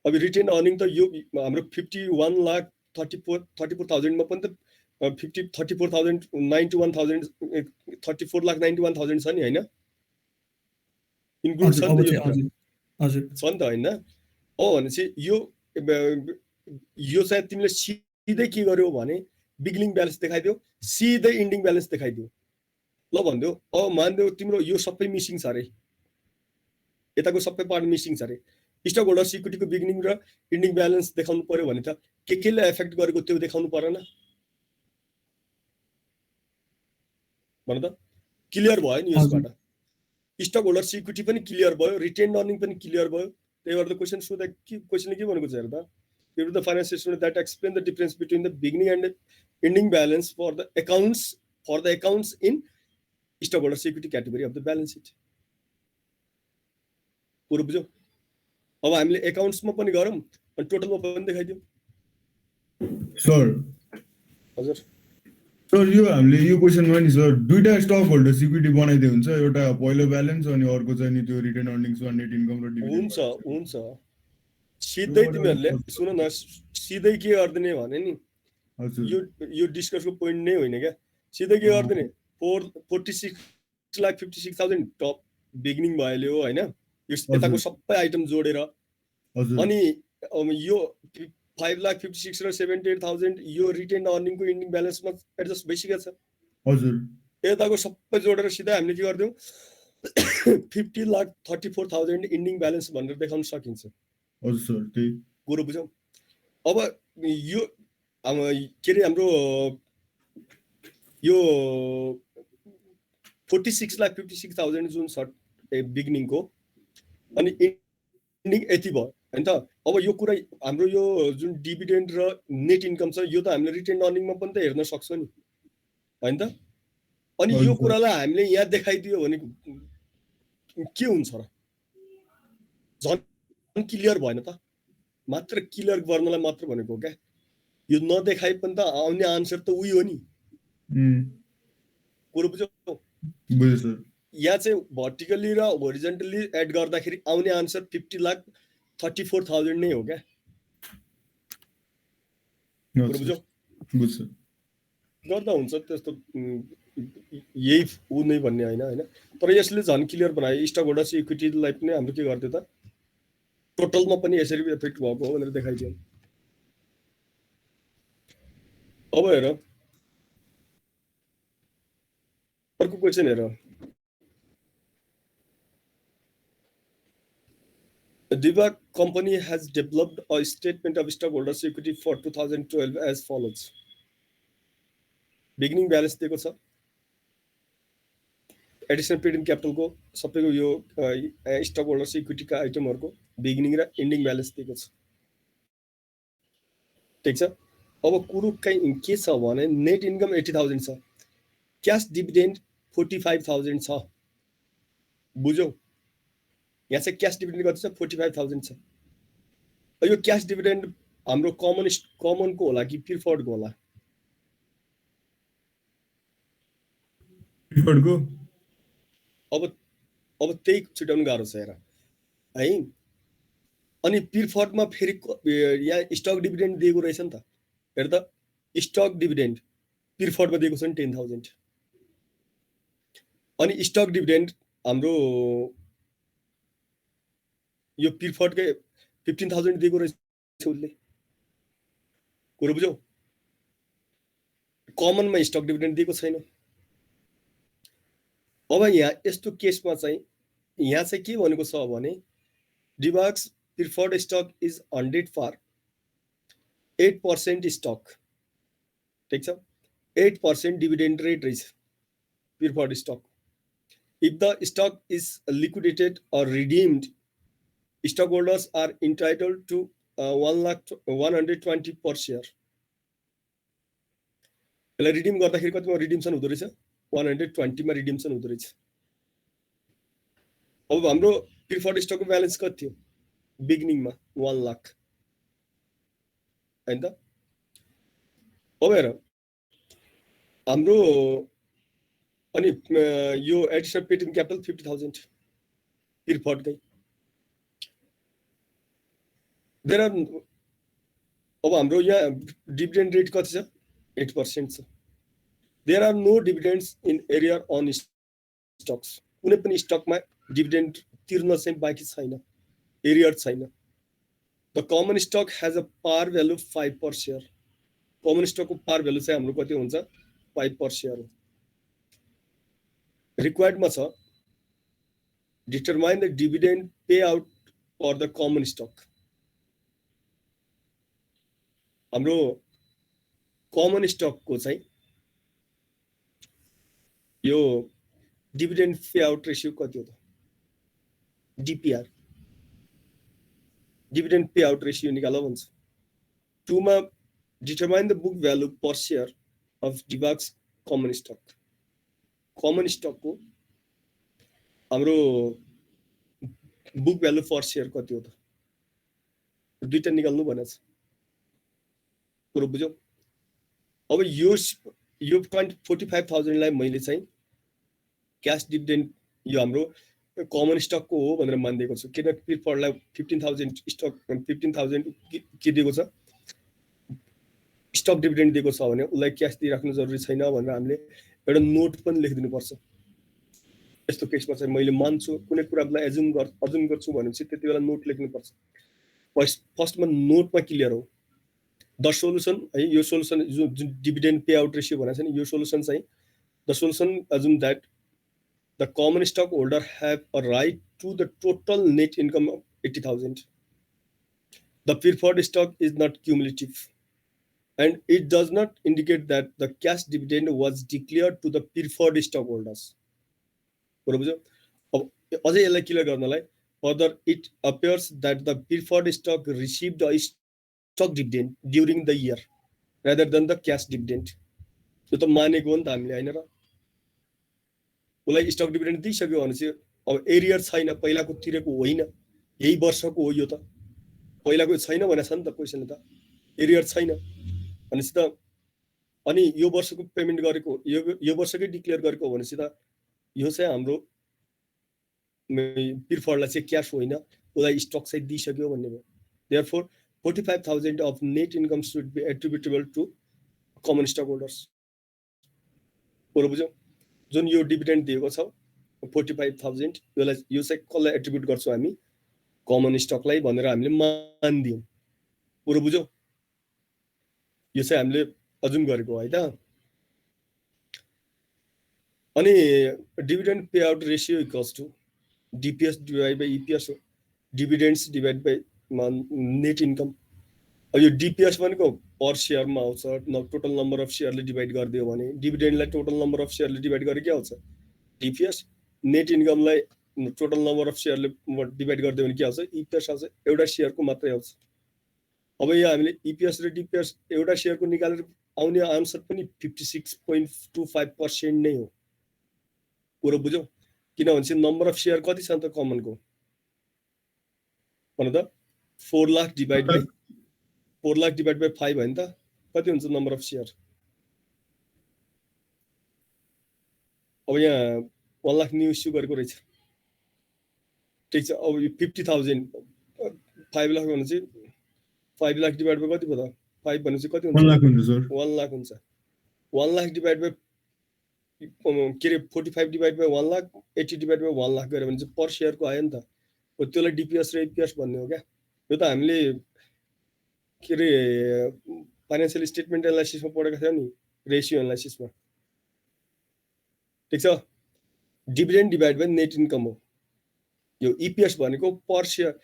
अब रिटेन अर्निङ त यो हाम्रो 51 लाख 34,000 मा पनि त 34,000 91,000 34 लाख 91,000 छ नि हैन इन्क्लुड छ नि त यो हजुर छ नि त हैन हो भनेपछि यो चाहिँ तिमीले सिधै के गर्यो भने बिगिनिङ ब्यालेन्स देखाइदियो सिधै इन्डिङ ब्यालेन्स देखाइदियो ल भन्दियो अब मान्दियो तिम्रो यो सबै मिसिङ छ रे यताको सबै पार्ट मिसिङ छ रे स्टक होल्डर्स इक्विटीको बिगिनिङ र इन्डिङ ब्यालेन्स देखाउनु पर्यो भने त केले एफेक्ट गरेको त्यो देखाउनु परेन भन त क्लियर भयो नि यसबाट स्टक होल्डर्स इक्विटी पनि क्लियर भयो रिटेन अर्निङ पनि क्लियर भयो त्यही भएर त क्वेसनले के भनेको छ हेर त here the financial statement that explain the difference between the beginning and ending balance for the accounts in stockholders equity category of the balance sheet पुरो बुझ्यौ अब हामीले अकाउन्ट्समा पनि गरौँ अनि टोटलमा पनि देखाइदियौ सर हजुर सर यो हामीले यो क्वेशनमा नि सर दुईटा स्टक होल्डर्स इक्विटी बनाइदिए हुन्छ एउटा पहिलो ब्यालेन्स अनि अर्को चाहिँ नि त्यो रिटेन अर्निङ्स वा नेट इन्कम र डिभिडेन्ड हुन्छ सिधै तिमीहरुले सुन न सिधै के गर्दिने भने नि यो डिस्कसको पोइन्ट नै होइन क्या सिधै के गर्दिने 46 लाख 56,000 टप बिगिनिङ भइल्यो हैन यो यताको सबै आइटम जोडेर अनि यो 5 लाख 56 र 78,000 यो रिटेन अर्निङको इन्डिङ ब्यालेन्समा एडजस्ट भइसकेको छ हजुर यताको सबै जोडेर सिधै हामीले के गर्दियौ 50 लाख 34,000 इन्डिङ ब्यालेन्स भनेर देखाउन सकिन्छ हजुर सर त्यही कुरो बुझौँ अब यो के रे हाम्रो यो 46 लाख 56,000 जुन छ बिगिनिङको अनि इन्डिङ यति भयो हैन त अब यो कुरा हाम्रो यो जुन डिभिडेन्ड र नेट इन्कम छ यो त हामीले रिटेन अर्निङमा पनि त हेर्न सक्छौं नि हैन त अनि यो कुरालाई हामीले यहाँ देखाइदियो भने के हुन्छ र झन् क्लियर भएन त मात्र क्लियर गर्नलाई मात्र भनेको क्या यो नदेखाइ पनि त आउने आन्सर त उही हो नि कुरो बुझ्यौ बुझ्यो सर यहाँ चाहिँ भर्टिकली र होरिजन्टली एड गर्दाखेरि आउने आन्सर 50 लाख 34,000 नै हो क्या कुरो बुझ्यौ बुझ्छु गर्दा हुन्छ त्यस्तो यही उ नै भन्ने हैन तर यसले झन् क्लियर बनायो स्टक होल्डर्स इक्विटीलाई पनि हाम्रो के गर्दियो त टोटलमा पनि यसरी इफेक्ट भएको हो भनेर देखाइदियो अब हेर अर्को क्वेशन हेर Diva company has developed a statement of stockholders equity for 2012 as follows. Beginning balance दिएको छ एडिशनल पेड इन क्यापिटल को सबैको यो स्टक होल्डर्स इक्विटी का आइटमहरुको बिगिनिङ र एन्डिङ ब्यालेन्स दिएको छ ठीक छ अब कुरो के छ भने नेट इन्कम 80,000 छ क्याश डिभिडेन्ड 45,000 छ बुझ्यौ यहाँ चाहिँ क्याश डिभिडेन्ड कति छ 45,000 छ यो क्याश डिभिडेन्ड हाम्रो कमन को होला कि प्रिफर्ड को होला प्रिफर्ड को अब त्यही छुट्याउनु गाह्रो छ हेर है अनि प्रिफर्डमा फेरि यहाँ स्टक डिभिडेन्ड दिएको रहेछ नि त हेर त स्टक डिभिडेन्ड प्रिफर्डमा दिएको छ नि 10,000 अनि स्टक डिभिडेन्ड हाम्रो यो प्रिफर्डकै 15,000 दिएको रहेछ उसले कुरो बुझ्यौ कमनमा स्टक डिभिडेन्ड दिएको छैन अब यहाँ यस्तो केसमा चाहिँ यहाँ चाहिँ के भनेको छ भने Debax preferred stock is 100 for 8% stock ठीक छ 8% डिभिडेन्ड रेट रहेछ preferred stock if the stock is liquidated or redeemed stockholders are entitled to 120 per share यसलाई रिडिम गर्दाखेरि कतिमा रिडिम्सन हुँदो रहेछ 120 मा रिडिम्सन हुँदो रहेछ अब हाम्रो प्रिफर्ड स्टकको ब्यालेन्स कति थियो बिगिनिङमा 1 लाख हैन त अब हेर हाम्रो अनि यो additional paid in capital 50,000 preferred कै देयर आर अब हाम्रो यहाँ डिभिडेन्ड रेट कति छ 8% छ there are no dividends in arrear on stocks कुनै पनि स्टकमा डिभिडेन्ड तिर्न चाहिँ बाँकी छैन एरियर छैन the common stock has a par value 5 per share common स्टकको पार भ्यालु चाहिँ हाम्रो कति हुन्छ 5 पर शेयर हो रिक्वायर्डमा छ determine the dividend pay out for the common stock हाम्रो कमन स्टकको चाहिँ यो डिभिडेन्ड पे आउट रेशियो कति हो त DPR dividend pay out ratio निकाल भन्छ 2 मा determine the book value per share of Debax common stock common स्टकको हाम्रो बुक भ्यालु पर शेयर कति हो त दुईटा निकाल्नु भनेको छ कुरो बुझ्यौ अब यो 45,000 लाई मैले चाहिँ क्याश डिभिडेन्ड यो हाम्रो कमन स्टकको हो भनेर मानिदिएको छु किन प्रिफर्डलाई 15,000 स्टक 15,000 के दिएको छ स्टक डिभिडेन्ड दिएको छ भने उसलाई क्याश दिइराख्नु जरुरी छैन भनेर हामीले एउटा नोट पनि लेखिदिनु पर्छ यस्तो केसमा चाहिँ मैले मान्छु कुनै कुरालाई एजुम गर्छु भनेपछि त्यति बेला नोट लेख्नु पर्छ फर्स्टमा नोटमा क्लियर हो द सोलुसन है यो सोलुसन जुन डिभिडेन्ड पे आउट रेशियो भनेको छ नि यो सोलुसन चाहिँ the solution assume that the common stock holder have a right to the total net income of 80,000 the preferred stock is not cumulative and it does not indicate that the cash dividend was declared to the preferred stockholders. कुरो बुझ्यौ अब अझै यसलाई clear गर्नलाई further it appears that the preferred stock received a stock dividend during the year rather than the cash dividend. यो त मानेको हो नि त हामीले हैन र उलाई स्टक डिभिडेन्ड दिइसक्यो भनेपछि अब एरियर छैन पहिलाको तिरेको होइन यही वर्षको हो यो त पहिलाको छैन भनेछ नि त क्वेशनले त एरियर छैन भनेपछि त अनि यो वर्षको पेमेन्ट गरेको यो वर्षकै डिक्लेयर गरेको भनेपछि त यो चाहिँ हाम्रो प्रिफर्डलाई चाहिँ क्याश होइन उलाई स्टक चाहिँ दिइसक्यो भन्ने भयो therefore 45,000 of net income should be attributable to common stockholders कुरो बुझ्यौ जुन यो डिभिडेन्ड दिएको छ 45,000 यसलाई यो चाहिँ कसलाई एट्रिब्युट गर्छौ हामी कमन स्टकलाई भनेर हामीले मान्दियौ कुरो बुझ्यौ यो चाहिँ हामीले अजुम गरेको है त अनि dividend pay out ratio equals to DPS divide by EPS हो dividends divide by net income यो डीपीएस भनेको पर शेयरमा आउँछ टोटल नम्बर अफ शेयरले डिवाइड गरिदियो भने डिभिडेन्डलाई टोटल नम्बर अफ शेयरले डिवाइड गरे के आउँछ डीपीएस नेट इन्कमलाई टोटल नम्बर अफ शेयरले डिवाइड गरिदियो भने के आउँछ ईपीएस आउँछ एउटा शेयरको मात्रै आउँछ अब यहाँ हामीले ईपीएस र डीपीएस एउटा शेयरको निकालेर आउने आन्सर पनि 56.25% नै हो कुरो बुझ्यौ किनभने चाहिँ नम्बर अफ शेयर कति छ त कमनको भन्नु त 4 लाख डिवाइड बाइ 5 हैन त कति हुन्छ नम्बर अफ शेयर अब यहाँ 1 लाख न्यू इस्यु गरेको रहेछ ठीक छ अब 50,000 5 लाख भने चाहिँ 5 लाख डिवाइड बाइ कति भयो त 5 भनेपछि कति हुन्छ 1 लाख हुन्छ सर 1 लाख हुन्छ 1 लाख डिवाइड बाइ के रे 45 divide by 1 lakh 80 divide by 1 lakh गरे भने चाहिँ पर शेयरको आयो नि त हो त्यसलाई डीपीएस र ईपीएस भन्ने हो क्या यो त हामीले के रे फाइनेन्सियल स्टेटमेन्ट एनालाइसिसमा पढेको थियो नि, रेसियो एनालाइसिसमा। ठिक छ, dividend divide by net income हो यो। इपिएस भनेको पर सेयर,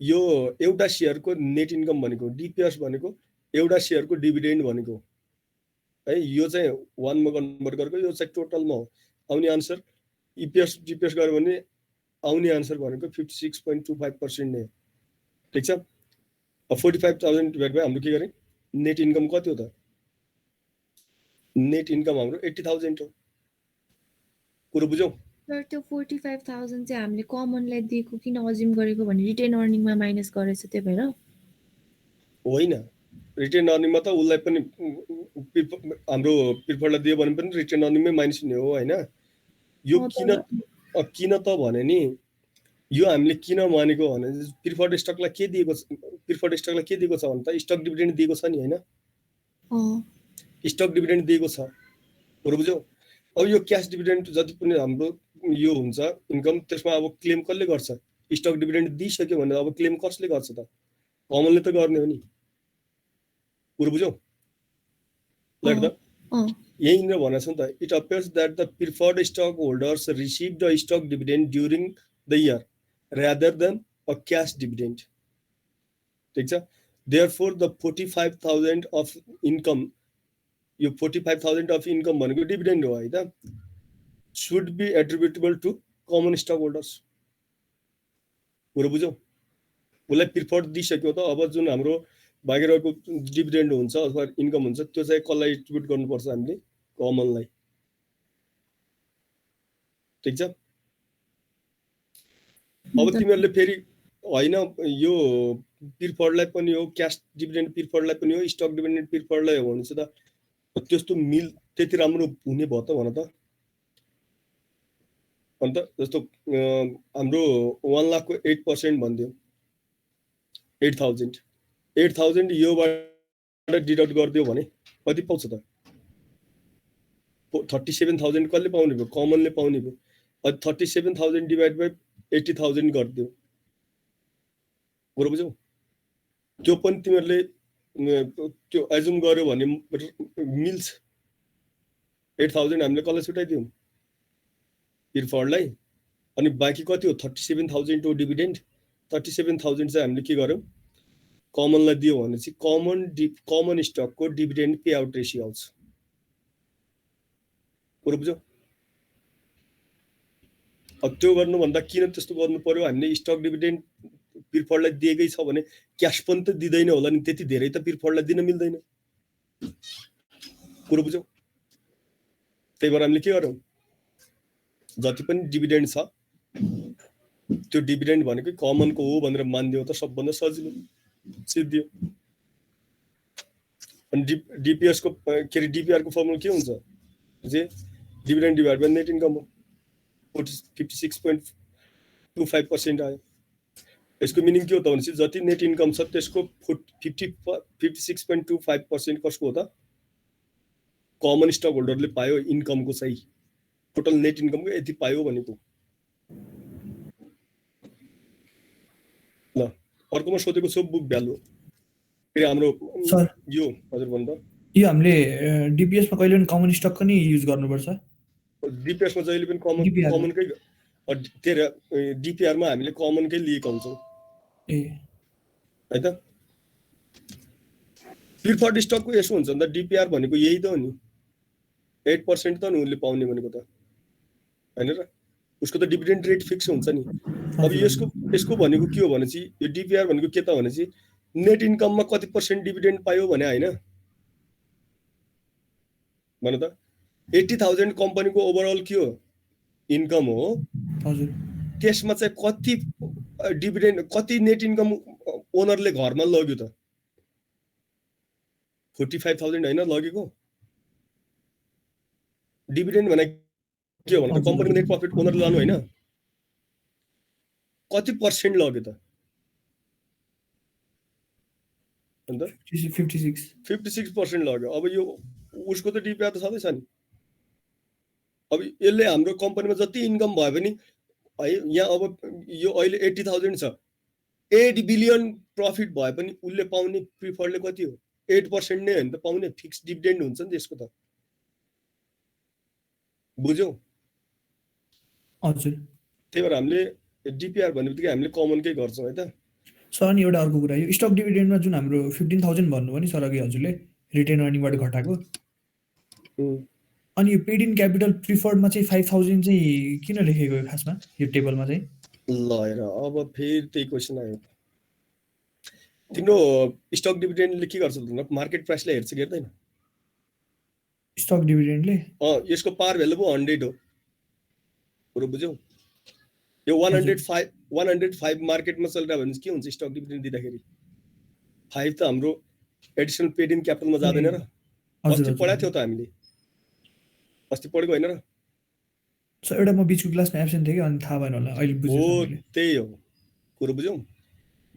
यो एउटा सेयरको नेट इन्कम भनेको, डिपिएस भनेको एउटा सेयरको डिभिडेन्ड भनेको है। यो चाहिँ 1 मा कन्भर्ट गरेको, यो चाहिँ टोटलमा हो। आउने आन्सर इपिएस डिपिएस गर्यो भने आउने आन्सर भनेको 56.25% नै हो। ठिक छ, 45,000 डिभाइड बाइ हाम्रो के गरे, नेट इन्कम कति हो त? नेट इन्कम हाम्रो 80,000 हो। कुरो बुझौँ? सर त्यो 45,000 चाहिँ हामीले कमनलाई दिएको किन अज्युम गरेको भने रिटेन अर्निङमा माइनस गरेछ, त्यही भएर होइन। रिटेन अर्निङमा त उसलाई पनि हाम्रो प्रिफर्डलाई दियो भने पनि रिटेन अर्निङमै माइनस हुने हो होइन। यो किन त भने नि, यो हामीले किन मानेको भने प्रिफर्ड स्टकलाई के दिएको छ, प्रिफर्ड स्टकलाई के दिएको छ भने त स्टक डिभिडेन्ड दिएको छ नि होइन। स्टक डिभिडेन्ड दिएको छ, कुरो बुझ्यौ? अब यो क्यास डिभिडेन्ड जति पनि हाम्रो यो हुन्छ इन्कम, त्यसमा अब क्लेम कसले गर्छ? स्टक डिभिडेन्ड दिइसक्यो भने अब क्लेम कसले गर्छ त? कमनले त गर्ने हो नि। कुरो बुझ्यौ? लाइक द यहीँनिर भनेको छ नि त, it appears that the preferred stock holders receive the stock dividend during the year rather than a cash dividend. ठीक छ, therefore the 45,000 of income, यो 45,000 of income भनेको डिभिडेन्ड हो है त, should be attributable to common stockholders. कुरो बुझ्यौ? उसलाई प्रिफर्ड दिइसक्यो त, अब जुन हाम्रो बाँकी रहेको डिभिडेन्ड हुन्छ अथवा इन्कम हुन्छ त्यो चाहिँ कसलाई एट्रिब्युट गर्नुपर्छ हामीले? कमनलाई। ठिक छ, अब तिमीहरूले फेरि होइन यो प्रिफर्डलाई पनि हो, क्यास डिभिडेन्ड प्रिफर्डलाई पनि हो, स्टक डिभिडेन्ड प्रिफर्डलाई हो भने चाहिँ त त्यस्तो त्यति राम्रो हुने भयो त भन त। अन्त जस्तो हाम्रो 1 लाखको 8% भनिदियो, 8,000 योबाट डिडक्ट गरिदियो भने कति पाउँछ त? 37,000 कसले पाउने भयो? कमनले पाउने भयो। 37,000 डिभाइड बाइ 80,000 गरिदियो। कुरो बुझ्यौ? त्यो पनि तिमीहरूले त्यो एजुम गर्यो भने मिल्छ। 8,000 हामीले कसलाई छुट्याइदियौँ? प्रिफर्डलाई। अनि बाँकी कति हो? 37,000 हो डिभिडेन्ड। 37,000 चाहिँ हामीले के गर्यौँ? कमनलाई दियो भने चाहिँ कमन स्टकको डिभिडेन्ड पे आउट रेसियो आउँछ। कुरो बुझ्यौ? अब त्यो गर्नुभन्दा किन त्यस्तो गर्नु पर्यो? हामीले स्टक डिभिडेन्ड प्रिफर्डलाई दिएकै छ भने क्यास पनि त दिँदैन होला नि, त्यति धेरै त प्रिफर्डलाई दिन मिल्दैन। कुरो बुझ्यौ? त्यही भएर हामीले के गर्यौँ? जति पनि डिभिडेन्ड छ त्यो डिभिडेन्ड भनेको कमनको हो भनेर मानिदियो त सबभन्दा सजिलो सिद्धियो। अनि डिपिएसको के अरे डिपिआरको फर्मुला के हुन्छ? Dividend divide by net income हो। 56.25% आयो। यसको मिनिङ के हो त भनेपछि जति नेट इन्कम छ त्यसको 56.25% कसको हो त? कमन स्टक होल्डरले पायो इन्कमको चाहिँ, टोटल नेट इन्कमको यति पायो भनेको। ल अर्कोमा सोधेको छु बुक भ्यालु। फेरि हाम्रो यो हजुर भन्दा यो हामीले डिपिएसमा कहिले पनि कमन स्टक पनि युज गर्नुपर्छ? डिपिएसमा जहिले पनि कमनकै डिपिआरमा हामीले कमनकै लिएका हुन्छौँ है त। प्रिफर्ड स्टकको यसो हुन्छ नि त, डिपिआर भनेको यही त हो नि, 8% त नि उसले पाउने भनेको त होइन र? उसको त डिभिडेन्ड रेट फिक्स हुन्छ नि। अब यसको भनेको के हो भने चाहिँ यो डिपिआर भनेको के त भने चाहिँ नेट इन्कममा कति % डिभिडेन्ड पायो भने होइन भन त। 80,000 कम्पनीको ओभरअल के हो? इन्कम हो। त्यसमा चाहिँ कति डिभिडेन्ड, कति नेट इन्कम ओनरले घरमा लग्यो त? 45,000 होइन लगेको? डिभिडेन्ड भने के हो भने त कम्पनीको नेट प्रफिट ओनरले लानु होइन, कति % लग्यो त? अन्त 56% लग्यो। अब यो उसको त डिपिआर त छँदैछ नि। अब यसले हाम्रो कम्पनीमा जति इन्कम भयो भने है, यहाँ अब यो अहिले 80,000 छ, 8 बिलियन प्रफिट भए पनि उसले पाउने प्रिफर्डले कति हो? 8% नै होइन त पाउने, फिक्स डिभिडेन्ड हुन्छ नि त्यसको त, बुझ्यौ? हजुर त्यही भएर हामीले डिपिआर भन्ने बित्तिकै हामीले कमनकै गर्छौँ है त। सर अनि एउटा अर्को कुरा, यो स्टक डिभिडेन्डमा जुन हाम्रो 15,000 भन्नुभयो नि सर अघि हजुरले रिटेन अर्निङबाट घटाएको, अनि यो पेड इन क्यापिटल प्रिफर्डमा चाहिँ 5,000 चाहिँ किन लेखेको हो खासमा यो टेबलमा चाहिँ? ल हेर, अब फेरि त्यही क्वेसन आयो। तिम्रो स्टक डिभिडेन्डले के गर्छ त, मार्केट प्राइसलाई हेर्छ कि हेर्दैन? स्टक डिभिडेन्डले यसको पार भ्यालु पो 100 हो, कुरो बुझ्यौ? यो 105 मार्केटमा चलिरहेको भने के हुन्छ स्टक डिभिडेन्ड दिँदाखेरि? 5 त हाम्रो एडिसनल पेड इन क्यापिटलमा जाँदैन र? अस्ति पढाएको थियो त हामीले, अस्ति पढेको होइन र? सर एउटा म बिचको क्लासमा एब्सेन्ट थिएँ कि अनि थाहा भएन होला, अहिले बुझेँ हो मैले। त्यही हो, कुरो बुझ्यौ?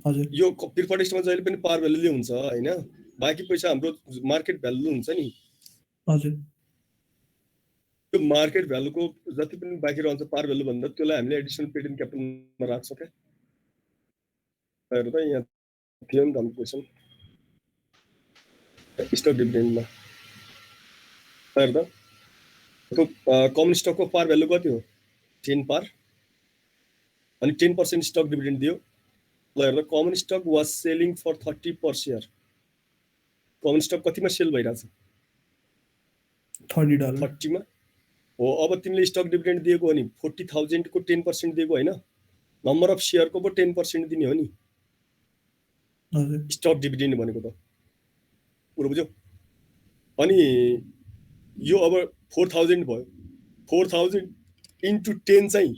हजुर यो प्रिफर्ड स्टकमा जहिले पनि पार भ्यालुले हुन्छ होइन, बाँकी पैसा हाम्रो मार्केट भ्यालु हुन्छ नि। हजुर त्यो मार्केट भ्यालुको जति पनि बाँकी रहन्छ पार भ्यालु भन्दा त्यसलाई हामीले एडिसनल पेड इन क्यापिटलमा राख्छौँ क्या। हेर त यहाँ थियो नि त हाम्रो क्वेसन स्टक डिभिडेन्डमा, हेर त कमन स्टकको पार भ्यालु कति हो? 10 पार, अनि 10% स्टक डिभिडेन्ड दियो। ल हेर त common stock was selling for 30 per share, common stock कतिमा सेल भइरहेछ? $30 30 मा हो। अब तिमीले स्टक डिभिडेन्ड दिएको हो नि 40,000 को 10% दिएको होइन, नम्बर अफ सेयरको पो 10% दिने हो नि हजुर स्टक डिभिडेन्ड भनेको त, कुरो बुझ्यौ? अनि यो अब 4,000 भयो, 4,000 इन्टु 10 चाहिँ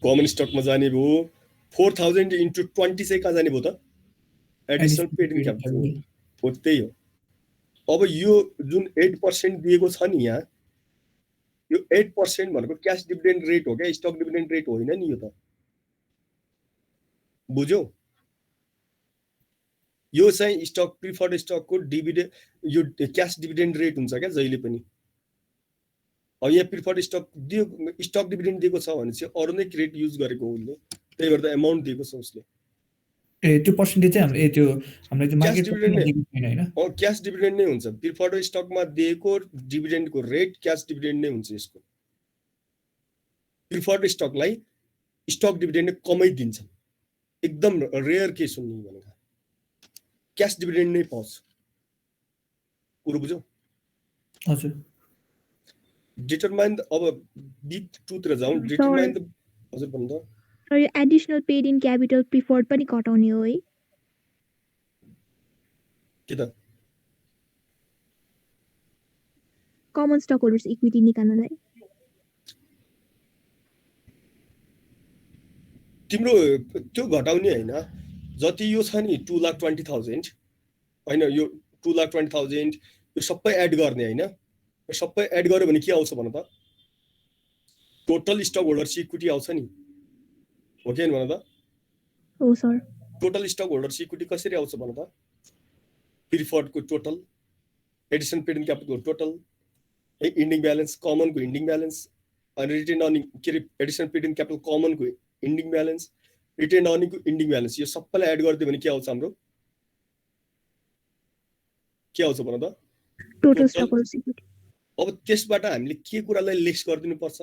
कमन स्टकमा जाने भयो, 4,000 इन्टु 20 चाहिँ कहाँ जाने भयो त? एडिसनल पेड इन क्यापिटल हो। त्यही हो। अब यो जुन 8% दिएको छ नि यहाँ, यो 8% भनेको क्यास डिभिडेन्ड रेट हो क्या, स्टक डिभिडेन्ड रेट होइन नि यो त, बुझ्यौ? यो चाहिँ स्टक प्रिफर्ड स्टकको डिभिडेन्ड, यो क्यास डिभिडेन्ड रेट हुन्छ क्या जहिले पनि। अब यहाँ प्रिफर्ड स्टक दियो, स्टक डिभिडेन्ड दिएको छ भने चाहिँ अरू नै क्रेडिट युज गरेको हो उसले, त्यही भएर त एमाउन्ट दिएको छ उसले। ए त्यो पर्सेन्टेज चाहिँ हाम्रो त्यो हाम्रो त्यो क्यास मार्केट डिभिडेन्ड दिएको छैन हैन? क्यास डिभिडेन्ड नै हुन्छ, प्रिफर्ड स्टकमा दिएको डिभिडेन्डको रेट क्यास डिभिडेन्ड नै हुन्छ। यसको प्रिफर्ड स्टकलाई स्टक डिभिडेन्ड कमै दिन्छ, एकदम रेयर केस हुने भनेको क्यास डिभिडेन्ड नै पाउँछ, कुरो बुझ्यौ? हजुर डिटरमाइन, अब बिग टुतिर जाउँ, डिटरमाइन द, हजुर भन्नु त। सर यो additional paid in capital preferred पनि घटाउने हो है? के त? कमन स्टक होल्डर्स इक्विटी निकाल्नलाई तिम्रो त्यो घटाउने होइन, जति यो छ नि 2,20,000 होइन, यो 2,20,000 यो सबै एड गर्ने होइन, यो सबै एड गर्यो भने के आउँछ भन त? टोटल स्टक होल्डर्स इक्विटी आउँछ नि, हो कि भन त? हो sir. Total stock holders equity कसरी आउँछ भन त? प्रिफर्डको टोटल, एडिसनल पेड इन क्यापिटलको टोटल, इन्डिङ ब्यालेन्स, कमनको इन्डिङ ब्यालेन्स, अनि रिटेन अर्निङ के अरे एडिसनल पेड इन क्यापिटल कमनको इन्डिङ ब्यालेन्स, रिटेन अर्निङको इन्डिङ ब्यालेन्स, यो सबैलाई एड गरिदियो भने के आउँछ हाम्रो? के आउँछ भन त? Total stock holders equity. अब त्यसबाट हामीले के कुरालाई लेस गरिदिनु पर्छ?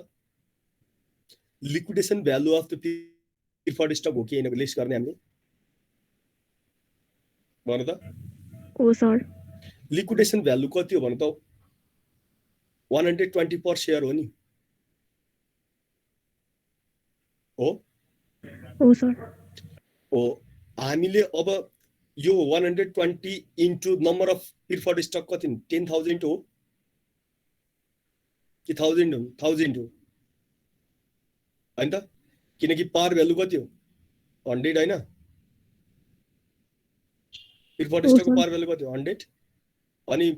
Liquidation value of the preferred stock हो कि हैन लेस गर्ने हामीले भन त? हो सर। लिक्विडेसन भ्यालु कति हो भन त? 120 पर शेयर हो नि, हो? हो सर। हो। हामीले अब यो 120 into number of preferred stock कति? 10,000 हो कि 1,000 हो? 1,000 हो हैन त? किनकि पार भ्यालु कति हो? 100 हैन? प्रिफर्ड स्टकको पार भ्यालु कति हो? 100। अनि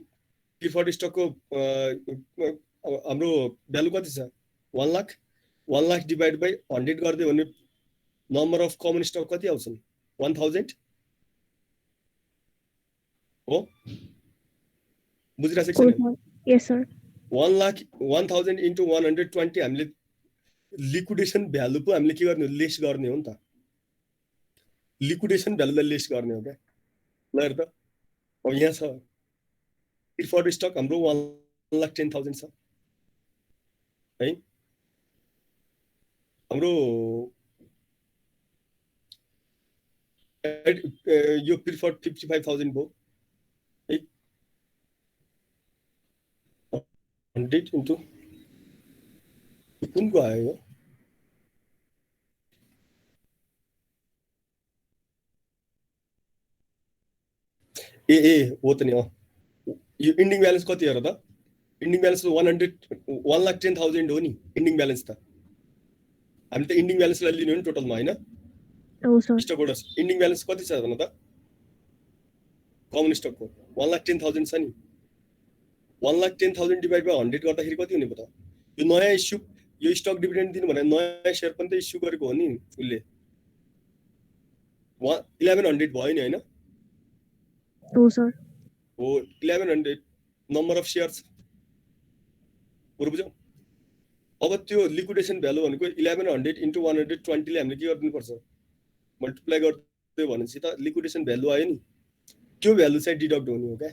प्रिफर्ड स्टकको हाम्रो भ्यालु कति छ? 1 लाख। 1 लाख डिभाइड बाइ 100 गर्दियो भने नम्बर अफ कमन स्टक कति आउँछन्? 1,000 हो? बुझिरहेको छ कि छैन? यस सर। 1 लाख 1,000 इन्टु 120 हामीले लिक्विडेसन भ्यालु पो हामीले के गर्ने हो? लेस गर्ने हो नि त। लिक्विडेसन भ्यालुलाई लेस गर्ने हो क्या। ल हेर त अब यहाँ छ प्रिफर्ड स्टक हाम्रो 1,10,000 छ है। हाम्रो यो प्रिफर्ड 55,000 भयो है। 100 इन्टु कुनको आयो हो त नि। यो इन्डिङ ब्यालेन्स कति हेर त, इन्डिङ ब्यालेन्स 1,10,000 हो नि इन्डिङ ब्यालेन्स त। हामी त इन्डिङ ब्यालेन्सलाई लिने हो नि टोटलमा होइन। हो sir. Stock holders ending balance कति छ भन त, कमन स्टकको 1,10,000 छ नि। 1,10,000 डिभाइड बाई 100 गर्दाखेरि कति हुने भयो त? यो नयाँ इस्यु, यो स्टक डिभिडेन्ड दिनु भने नयाँ सेयर पनि त इस्यु गरेको हो नि उसले। 1100 भयो नि होइन। हो सर। हो 1100 नम्बर अफ सेयर्स बरु बुझ्यौ। अब त्यो लिक्विडेसन भ्यालु भनेको 1100 इन्टु 120 ले हामीले के गरिदिनुपर्छ, मल्टिप्लाई गरिदियो भनेपछि त लिक्विडेसन भ्यालु आयो नि, त्यो भ्यालु चाहिँ डिडक्ट हुने हो क्या।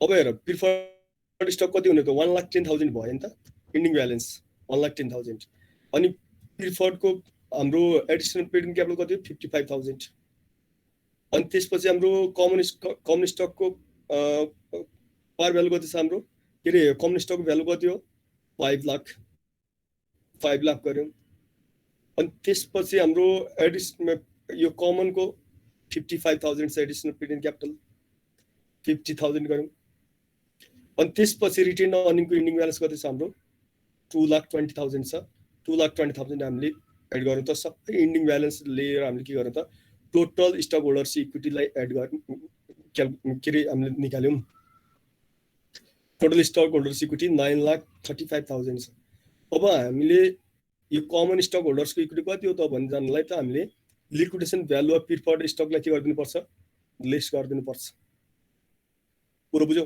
अब हेर प्रिफर्ड स्टक कति हुने त 1,10,000 भयो नि त इन्डिङ ब्यालेन्स 1,10,000। अनि प्रिफर्डको हाम्रो एडिसनल पेड इन क्यापिटल कति हो 55,000। अनि त्यसपछि हाम्रो कमन स्टकको पार भ्यालु कति छ हाम्रो, के अरे कमन स्टकको भ्यालु कति हो 5 लाख गर्यौँ। अनि त्यसपछि हाम्रो यो कमनको 55,000 छ एडिसनल पेड इन क्यापिटल 50,000 गर्यौँ। अनि त्यसपछि रिटेन अर्निङको इन्डिङ ब्यालेन्स कति छ हाम्रो 2,20,000 छ। 2,20,000 हामीले एड गरौँ त सबै इन्डिङ ब्यालेन्स लिएर हामीले के गरौँ त टोटल स्टक होल्डर्स इक्विटीलाई एड गर्नु के अरे हामीले निकाल्यौँ। टोटल स्टक होल्डर्स इक्विटी 9,35,000 छ। अब हामीले यो कमन स्टक होल्डर्सको इक्विटी कति हो त भन्न जानलाई त हामीले लिक्विडेसन भ्यालु अफ प्रिफर्ड स्टकलाई के गरिदिनु पर्छ, लेस गरिदिनु पर्छ। पुरो बुझ्यौ।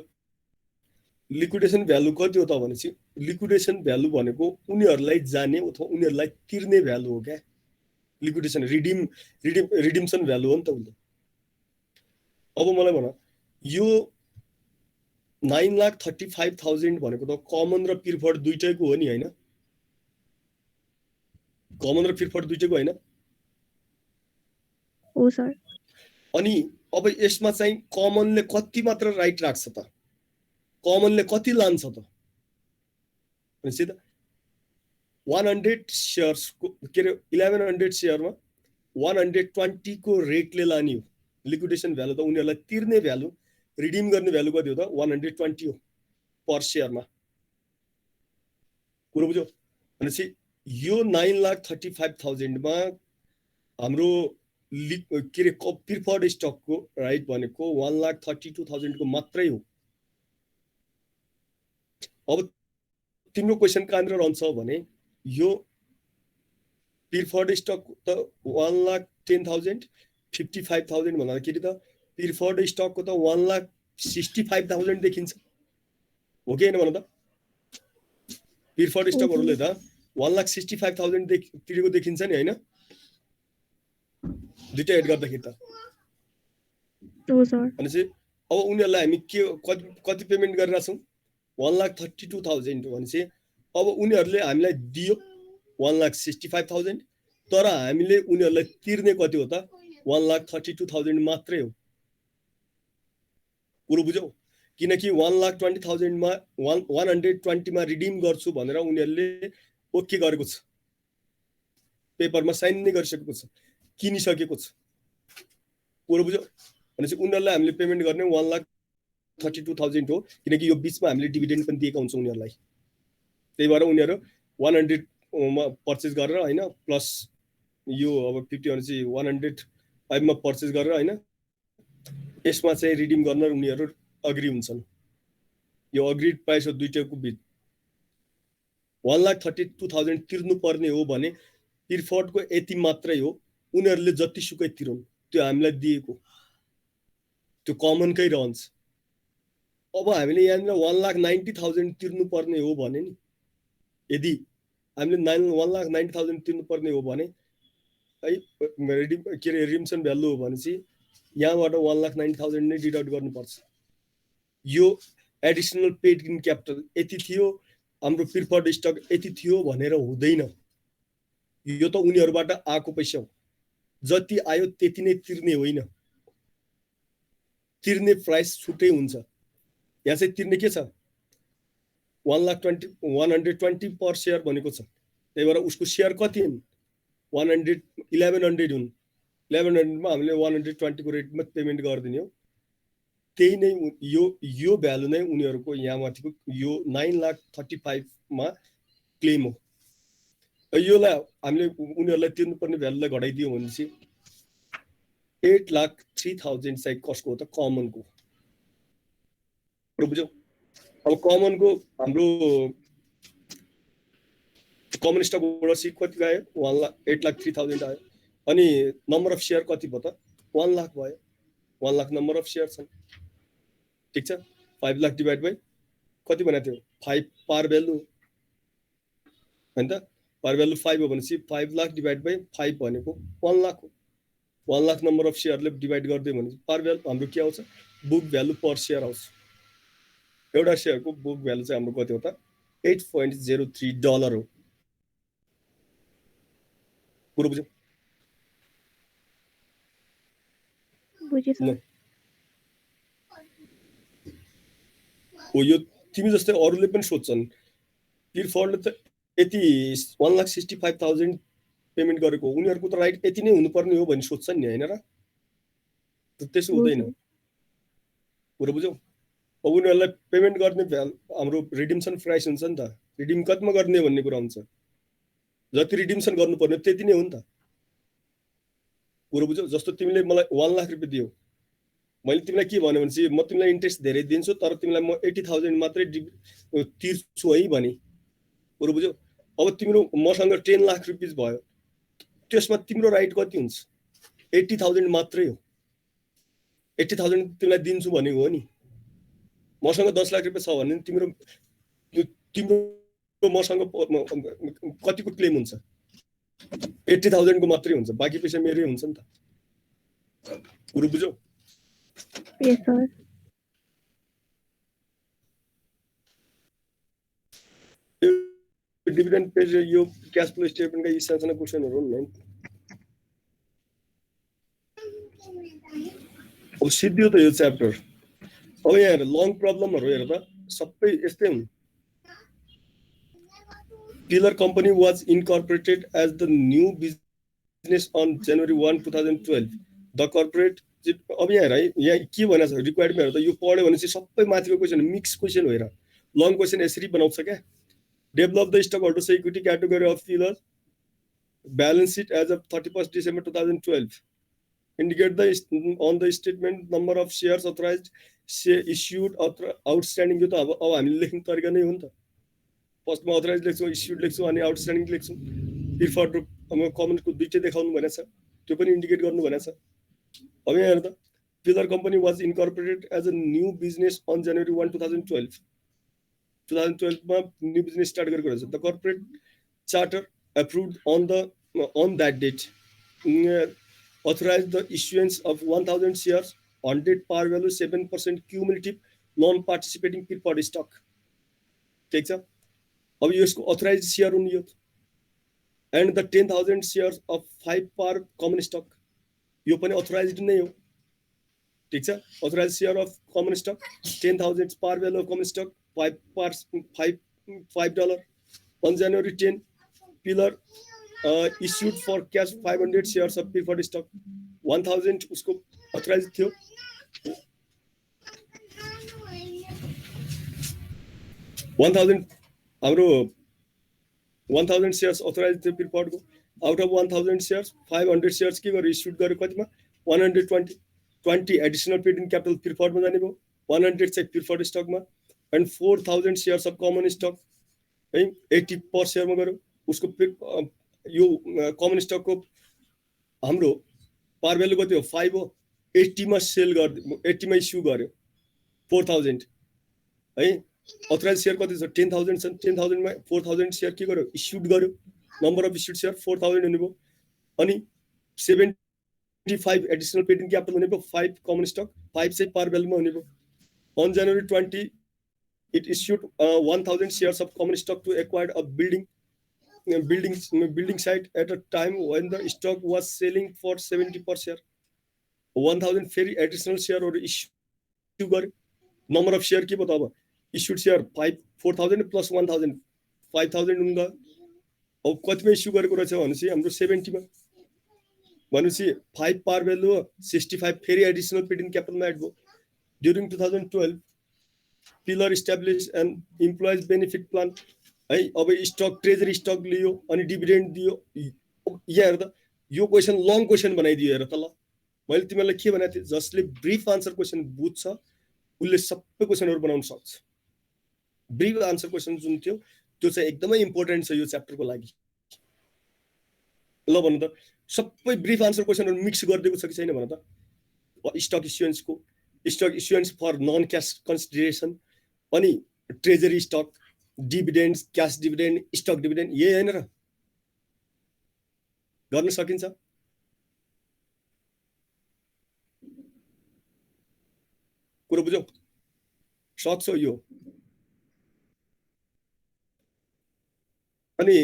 लिक्विडेसन भ्यालु कति हो त भनेपछि लिक्विडेसन भ्यालु भनेको उनीहरूलाई जाने अथवा उनीहरूलाई तिर्ने भ्यालु हो क्या। लिक्विडेसन रिडिम्सन भ्यालु हो नि त उसले। अब मलाई भन यो 9,35,000 भनेको त कमन र प्रिफर्ड दुईटैको हो नि होइन। कमन र प्रिफर्ड दुईटैको होइन। हो सर। अनि अब यसमा चाहिँ कमनले कति मात्र राइट राख्छ त, कमनले कति लान्छ त भनेपछि त 100 सेयर्सको के अरे 1100 सेयरमा 120 को रेटले लाने हो। लिक्विडेसन भ्यालु त उनीहरूलाई तिर्ने भ्यालु, रिडिम गर्ने भ्यालु कति हो त 120 हो पर सेयरमा। कुरो बुझ्यौ। भनेपछि यो 9,35,000 मा हाम्रो के अरे प्रिफर्ड स्टकको राइट भनेको 1,32,000 को मात्रै हो। अब तिम्रो क्वेसन कहाँनिर रहन्छ भने यो प्रिफर्ड स्टक त 1,10,000 55,000 भन्दाखेरि त प्रिफर्ड स्टकको त 1,65,000 देखिन्छ हो कि होइन भन त। प्रिफर्ड स्टकहरूले त 1,65,000 तिरेको देखिन्छ नि होइन, दुईटा एड गर्दाखेरि त। हो सर। भनेपछि अब उनीहरूलाई हामी के कति पेमेन्ट गरिरहेछौँ 1,32,000 भनेपछि अब उनीहरूले हामीलाई दियो 1,65,000 तर हामीले उनीहरूलाई तिर्ने कति हो त 1,32,000 मात्रै हो। कुरो बुझ्यौ। किनकि 1,20,000 मा 120 मा रिडिम गर्छु भनेर उनीहरूले ओके गरेको छ, पेपरमा साइन नै गरिसकेको छ, किनिसकेको छ। कुरो बुझ्यौ। भनेपछि उनीहरूलाई हामीले पेमेन्ट गर्ने 1,32,000 हो किनकि यो बिचमा हामीले डिभिडेन्ड पनि दिएका हुन्छौँ उनीहरूलाई। त्यही भएर उनीहरू 100 मा पर्चेस गरेर होइन प्लस यो अब 50 भनेपछि 105 मा पर्चेस गरेर होइन यसमा चाहिँ रिडिम गर्न उनीहरू अग्री हुन्छन्। यो अग्रिड प्राइस हो दुईटैको बिच। 1,32,000 तिर्नु पर्ने हो भने प्रिफर्डको यति मात्रै हो, उनीहरूले जतिसुकै तिरौँ त्यो हामीलाई दिएको त्यो कमनकै रहन्छ। अब हामीले यहाँनिर 1,90,000 तिर्नु पर्ने हो भने नि, यदि हामीले 1,90,000 तिर्नु पर्ने हो भने है के अरे रिडिम्सन भ्यालु हो भनेपछि यहाँबाट 1,90,000 नै डिडक्ट गर्नुपर्छ। यो एडिसनल पेड इन क्यापिटल यति थियो, हाम्रो प्रिफर्ड स्टक यति थियो भनेर हुँदैन। यो त उनीहरूबाट आएको पैसा हो, जति आयो त्यति नै तिर्ने होइन, तिर्ने प्राइस छुट्टै हुन्छ। यहाँ चाहिँ तिर्ने के छ, 120 पर सेयर भनेको छ। त्यही भएर उसको सेयर कति हुन्, 1100 हुन्। 1100 हामीले 120 को रेटमा पेमेन्ट गरिदिने हो। त्यही नै यो भ्यालु नै उनीहरूको यहाँ माथिको यो 9,35,000 मा क्लेम हो। योलाई हामीले उनीहरूलाई तिर्नुपर्ने भ्यालुलाई घटाइदियो भनेपछि 8,03,000 चाहिँ कसको हो त, कमनको। बुझ्यौ? अब कमनको हाम्रो कमन स्टक ओनरसिप कति आयो, 8,03,000 आयो। अनि नम्बर अफ सेयर कति भयो त, 1 लाख भयो। 1 लाख नम्बर अफ सेयर छन्, ठिक छ। 5 लाख डिभाइड बाई कति भनेको थियो, 5 पार भ्यालु हैन त। पार भ्यालु 5 हो भनेपछि 5 लाख डिभाइड बाई 5 भनेको 1 लाख हो। 1 लाख नम्बर अफ सेयरले डिभाइड गर्दै भने पार भ्यालु हाम्रो के आउँछ, बुक भ्यालु पर सेयर आउँछ। एउटा सेयरको बुक भ्यालु चाहिँ हाम्रो कति हो त, $8.03 हो। पुरो बुझ्यौ? बुझेँ सर। हो, यो तिमी जस्तै अरूले पनि सोध्छन्, प्रिफर्डले त यति 1,65,000 पेमेन्ट गरेको, उनीहरूको त राइट यति नै हुनुपर्ने हो भन्ने सोध्छन् नि, हैन र? त्यसो हुँदैन। पुरो बुझ्यौ? अब उनीहरूलाई पेमेन्ट गर्ने हाम्रो रिडिम्सन प्राइस हुन्छ नि त, रिडिम कतिमा गर्ने भन्ने कुरा हुन्छ। जति रिडिम्सन गर्नुपर्ने त्यति नै हो नि त। पुरो बुझ्यौ? जस्तो तिमीले मलाई 1 लाख रुपियाँ दियौ, मैले तिमीलाई के भने भनेपछि म तिमीलाई इन्ट्रेस्ट धेरै दिन्छु तर तिमीलाई म 80,000 मात्रै तिर्छु है भने। पुरो बुझ्यौ? अब तिम्रो मसँग 10 लाख रुपियाँ भयो, त्यसमा तिम्रो राइट कति हुन्छ, 80,000 मात्रै हो। 80,000 तिमीलाई दिन्छु भनेको हो नि। मसँग 10 लाख रुपियाँ छ भने तिम्रो मसँग कतिको क्लेम हुन्छ, 80,000 को मात्रै हुन्छ, बाँकी पैसा मेरै हुन्छ नि त। पुरो बुझ्यौ? यस सर। डिभिडेन्ड पे यो क्याश फ्लो स्टेटमेन्टका यी साना क्वेशनहरु हुन्। अब सिद्धियो त यो च्याप्टर। अब यहाँ हेर, लङ प्रब्लमहरु हेर त सबै यस्तै हुन्। Pillar company was incorporated as the new business on January 1, 2012. The corporate अब यहाँ हेर है, यहाँ के भनेको छ रिक्वायर्डमा हेर त, यो पढ्यो भने चाहिँ सबै माथिको क्वेशन मिक्स क्वेशन हो। हेर, लङ क्वेशन यसरी बनाउँछ क्या। Develop the stock holders equity category of pillar, balance sheet as of 31st December 2012. Indicate the on the statement number of shares authorized, issued, outstanding। यो त अब हामीले लेख्ने तरिका नै हो नि त। फर्स्टमा अथराइज लेख्छौँ, इस्युड लेख्छौँ, अनि आउटस्ट्यान्डिङ लेख्छौँ। प्रिफर्ड र कमनको दुईटै देखाउनु भनेको छ, त्यो पनि इन्डिकेट गर्नु भनेको छ। अब यहाँ हेर त, Pillar company was incorporated as a new business on January 1, 2012। 2012 मा न्यू बिजनेस स्टार्ट गरेको रहेछ। The corporate charter approved on that date authorized the issuance of 1,000 shares, 100 par value, 7% cumulative non-participating preferred stock। ठीक छ। अब यसको authorise share हुन् यो, and the 10,000 shares of 5 par common stock, यो पनि अथराइज्ड नै हो। ठीक छ। Authorise share of common stock 10,000 par value of common stock, 5 par $5 on January 10। Pillar issued for cash 500 shares of preferred stock, 1,000 उसको अथराइज थियो। हाम्रो 1,000 shares अथराइज थियो प्रिफर्ड को। आउट अफ 1,000 shares 500 shares के गरे इस्युड गरे कतिमा, 120 एडिशनल पेड इन क्यापिटल प्रिफर्डमा जाने भयो, 100 चाहिँ प्रिफर्ड स्टकमा, and 4,000 shares of common stock है 80 पर शेयरमा गयो। उसको यो कमन स्टक को हाम्रो पार भ्यालु कति हो, 5 हो। 80 मा सेल गर्दै 80 मा इस्यु गर्यो 4,000 है। अथराइज शेयर कति छ, 10,000 छ। 10,000 मा 4,000 शेयर के गर्यो, इस्युड गर्यो। नम्बर अफ इस्युड शेयर 4,000 हुने भयो। अनि 70% 4,000 मा 4,000 शेयर के गर्यो, 80 मा सेल गर्यो 80 मा इस्यु गर्यो 4,000 मा 4,000 शेयर के गर्यो, इस्युड गर्यो। नम्बर अफ इस्युड शेयर 4,000 हुने भयो। अनि 25 एडिशनल पेड इन क्यापिटल हुने भयो, 5 कमन स्टक, 5 चाहिँ पार भ्यालुमा हुने भयो। On January 20, it issued 1,000 shares of common stock to acquire a building site at a time when the stock was selling for 70 per share. 1,000 फेरि एडिशनल सेयरहरू issue गर्यो। Number of share के भयो त अब इस्युड सेयर 4,000 प्लस 1,000 5,000 हुन गयो। अब कतिमा इस्यु गरेको रहेछ भनेपछि हाम्रो 70 मा भनेपछि 5 पार भ्यालु 65 फेरि एडिशनल पेड इन क्यापिटलमा एड भयो। During 2012, Pillar established an employees benefit plan. है अब स्टक ट्रेजरी स्टक लियो अनि डिभिडेन्ड दियो। यहाँ हेर्दा यो क्वेसन लङ क्वेसन बनाइदियो हेर त ल। मैले तिमीलाई के भनेको थिएँ, जसले ब्रिफ आन्सर क्वेसन बुझ्छ उसले सबै क्वेसनहरू बनाउन सक्छ। ब्रिफ आन्सर क्वेसन जुन थियो त्यो चाहिँ एकदमै इम्पोर्टेन्ट छ यो च्याप्टरको लागि। ल भन त सबै ब्रिफ आन्सर क्वेसनहरू मिक्स गरिदिएको छ कि छैन भन त। Stock issuance for non cash consideration अनि treasury stock, dividends, cash dividend, stock dividend, यही हैन र गर्न सकिन्छ। कुरा बुझ्यौ? सक्छ यो। अनि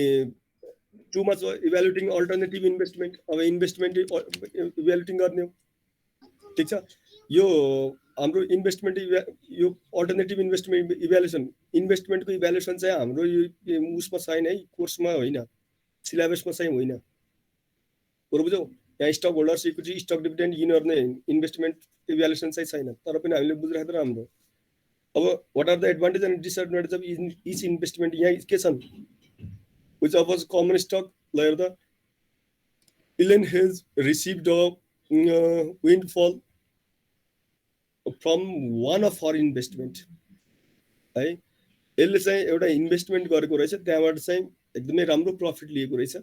2 मा छ इभ्यालुएटिङ अल्टरनेटिभ इन्भेस्टमेन्ट। अब इन्भेस्टमेन्ट इभ्यालुएटिङ गर्ने हो, ठीक छ। यो हाम्रो इन्भेस्टमेन्ट यो अल्टरनेटिभ इन्भेस्टमेन्ट इभ्यालुएसन, इन्भेस्टमेन्टको इभ्यालुएसन चाहिँ हाम्रो यो उसमा छैन है, कोर्समा होइन, सिलेबसमा चाहिँ होइन। कुरो बुझ्यौ? यहाँ stock holders equity, stock dividend यिनीहरू नै इन्भेस्टमेन्ट इभ्यालुएसन चाहिँ छैन, तर पनि हामीले बुझिराख्दा राम्रो। अब what are the advantage and disadvantage of each investment यहाँ के छन्? व्हिच अफ कमन स्टक ल हेर्दा Elaine has received a windfall from one of her investment. है यसले चाहिँ एउटा इन्भेस्टमेन्ट गरेको रहेछ, त्यहाँबाट चाहिँ एकदमै राम्रो प्रफिट लिएको रहेछ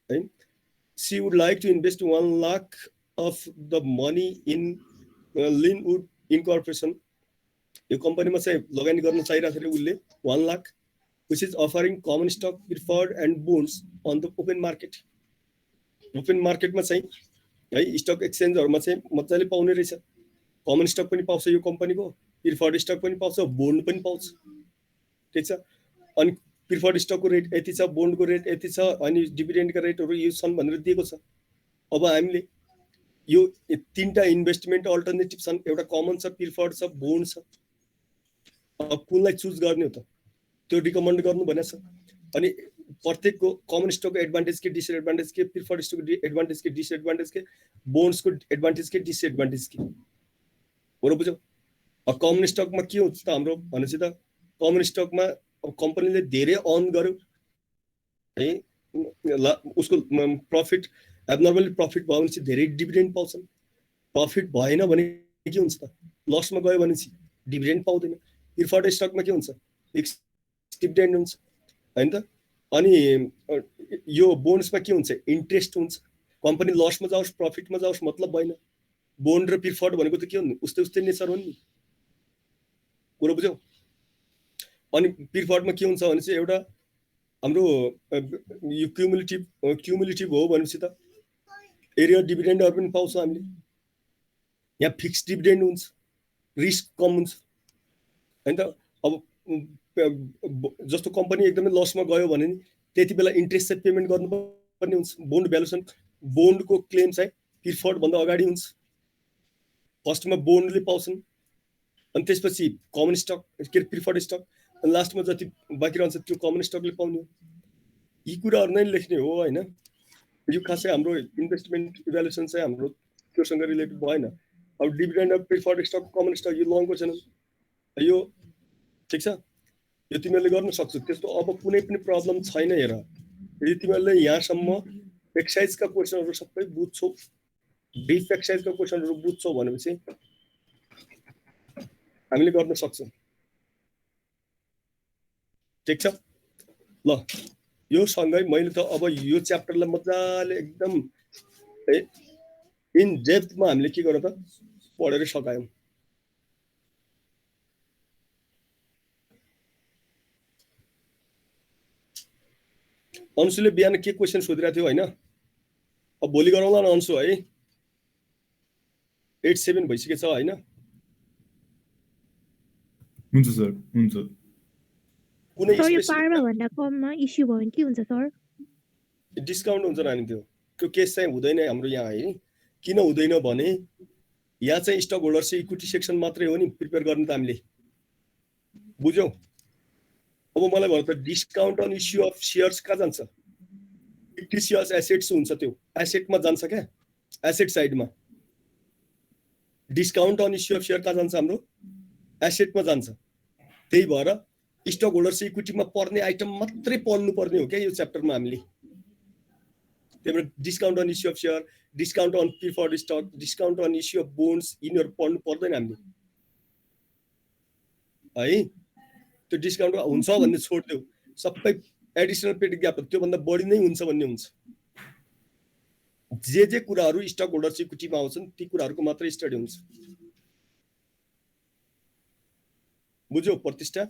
है। She would like to invest 1 lakh of the money in Linwood incorporation. यो कम्पनीमा चाहिँ लगानी गर्न चाहिरहेको थियो उसले 1 लाख, which is offering common stock, preferred and bonds on the open market. Open मार्केटमा चाहिँ है स्टक एक्सचेन्जहरुमा चाहिँ मजाले पाउने रहेछ। कमन स्टक पनि पाउँछ यो कम्पनीको, प्रिफर्ड स्टक पनि पाउँछ, बोन्ड पनि पाउँछ, ठीक छ। अनि प्रिफर्ड स्टकको रेट यति छ, बोन्डको रेट यति छ, अनि डिभिडेन्डका रेटहरु यो छन् भनेर दिएको छ। अब हामीले यो तीनटा इन्भेस्टमेन्ट अल्टरनेटिभ छन्, एउटा कमन छ, प्रिफर्ड छ, बोन्ड छ। अब कुनलाई चुज गर्ने हो त त्यो रिकमेन्ड गर्नु भनेको छ। अनि प्रत्येकको कमन स्टकको एडभान्टेज के, डिसएडभान्टेज के, प्रिफर्ड स्टकको एडभान्टेज के, डिसएडभान्टेज के, बोन्ड्सको एडभान्टेज के, डिसएडभान्टेज के हो बुझ्यौ। अब कमन स्टकमा के हुन्छ त हाम्रो भनेपछि त कमन स्टकमा अब कम्पनीले धेरै अर्न गर्यो है, उसको प्रफिट एब्नर्मली प्रफिट भयो भने चाहिँ धेरै डिभिडेन्ड पाउँछन्। प्रफिट भएन भने के हुन्छ त, लसमा गयो भने चाहिँ डिभिडेन्ड पाउँदैन। प्रिफर्ड स्टकमा के हुन्छ, फिक्स डिभिडेन्ड हुन्छ हैन त। अनि यो बोन्ड्समा के हुन्छ, इन्ट्रेस्ट हुन्छ। कम्पनी लसमा जाओस् प्रफिटमा जाओस् मतलब भएन। बोन्ड र प्रिफर्ड भनेको त के हो, उस्तै उस्तै नेचर हो नि, कुरा बुझ्यौ। अनि प्रिफर्डमा के हुन्छ भने चाहिँ एउटा हाम्रो यो क्युमुलेटिभ हो भनेपछि त एरिया डिभिडेन्डहरु पनि पाउँछ हामीले। यहाँ फिक्स डिभिडेन्ड हुन्छ, रिस्क कम हुन्छ हैन त। अब जस्तो कम्पनी एकदमै लसमा गयो भने नि त्यति बेला इन्ट्रेस्ट चाहिँ पेमेन्ट गर्नुपर्ने हुन्छ। बोन्ड भ्यालुएसन, बोन्डको क्लेम चाहिँ प्रिफर्ड भन्दा अगाडि हुन्छ। फर्स्टमा बोन्डले पाउँछन्, अनि त्यसपछि कमन स्टक के प्रिफर्ड स्टक, अनि लास्टमा जति बाँकी रहन्छ त्यो कमन स्टकले पाउने हो। यी कुराहरु नै लेख्ने हो हैन। यो खासै हाम्रो इन्भेस्टमेन्ट इभ्यालुएसन चाहिँ हाम्रो त्योसँग रिलेटेड भएन। अब dividend of preferred stock, common stock यो लङ क्वेसन यो, ठीक छ। यो तिमीहरूले गर्न सक्छौ, त्यस्तो अब कुनै पनि प्रब्लम छैन। हेर यदि तिमीहरूले यहाँसम्म एक्सरसाइजका क्वेसनहरु सबै बुझ्छौ, ब्रिफ एक्सरसाइजका क्वेसनहरु बुझ्छौ भनेपछि हामीले गर्न सक्छौं, ठीक छ। ल यो सँगै मैले त अब यो च्याप्टरलाई मजाले एकदम इन डेप्थमा हामीले के गर्यो त पढेर सकायौं। अंशुले बिहान के क्वेसन सोधिरहेको थियो हैन, अब भोलि गरौँला न अंशु है। 87 भइसकेछ हैन? हुन्छ सर, हुन्छ। कुनै सर यो स्पेसिफिक पारमा भन्दा कममा इस्यु भयो भने के हुन्छ सर? डिस्काउन्ट हुन्छ नानी त्यो केस चाहिँ हुँदैन हाम्रो यहाँ है। किन हुँदैन भने यहाँ चाहिँ स्टक होल्डर्स इक्विटी सेक्सन मात्रै हो नि प्रिपेयर गर्ने त हामीले, बुझ्यौ? अब मलाई भन त discount on issue of shares कहाँ जान्छ? इक्विटी एसेट्स हुन्छ, त्यो एसेटमा जान्छ क्या, एसेट साइडमा। Discount on issue of share कहाँ जान्छ? हाम्रो एसेटमा जान्छ। त्यही भएर स्टक होल्डर्स इक्विटीमा पर्ने आइटम मात्रै पढ्नु पर्ने हो क्या यो च्याप्टरमा हामीले। त्यही भएर discount on issue of share, discount on preferred stock, discount on issue of bonds यिनीहरू पढ्नु पर्दैन हामीले है। त्यो डिस्काउन्ट हुन्छ भन्ने छोड्दियो, सबै एडिसनल पेड ग्याप त्योभन्दा बढी नै हुन्छ भन्ने हुन्छ। जे कुराहरू स्टक होल्डर्स इक्विटीमा आउँछन् ती कुराहरूको मात्रै स्टडी हुन्छ, बुझ्यौ प्रतिष्ठा?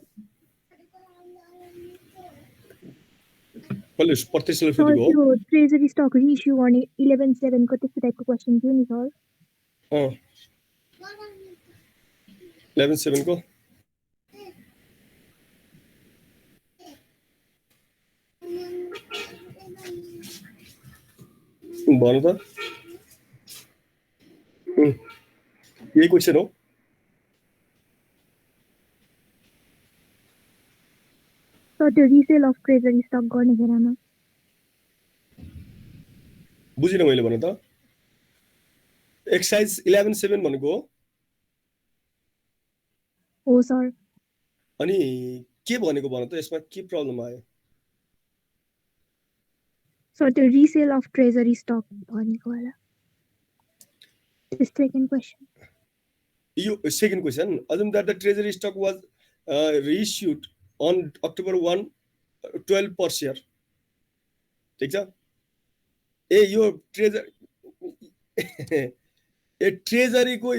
कसले प्रतिष्ठाले सर सोधेको हो? त्यो ट्रेजरी स्टक रिइस्यु गर्ने 11/7 को त्यस्तो टाइपको क्वेसन थियो नि सर। 11/7 को भन त। यही क्वेसन हो? सर त्यो रिसेल अफ ट्रेजरी स्टक गर्ने बेलामा बुझिन मैले भन त। एक्सर्साइज 11/7 भनेको हो सर। अनि के भनेको भन त, यसमा के प्रब्लम आयो? सर त्यो रिसेल अफ ट्रेजरी स्टक भनेको होला। Second question. यो second question, assume that the treasury stock was reissued on October 1, 12 per share। ठीक छ? ए यो ट्रेजरीको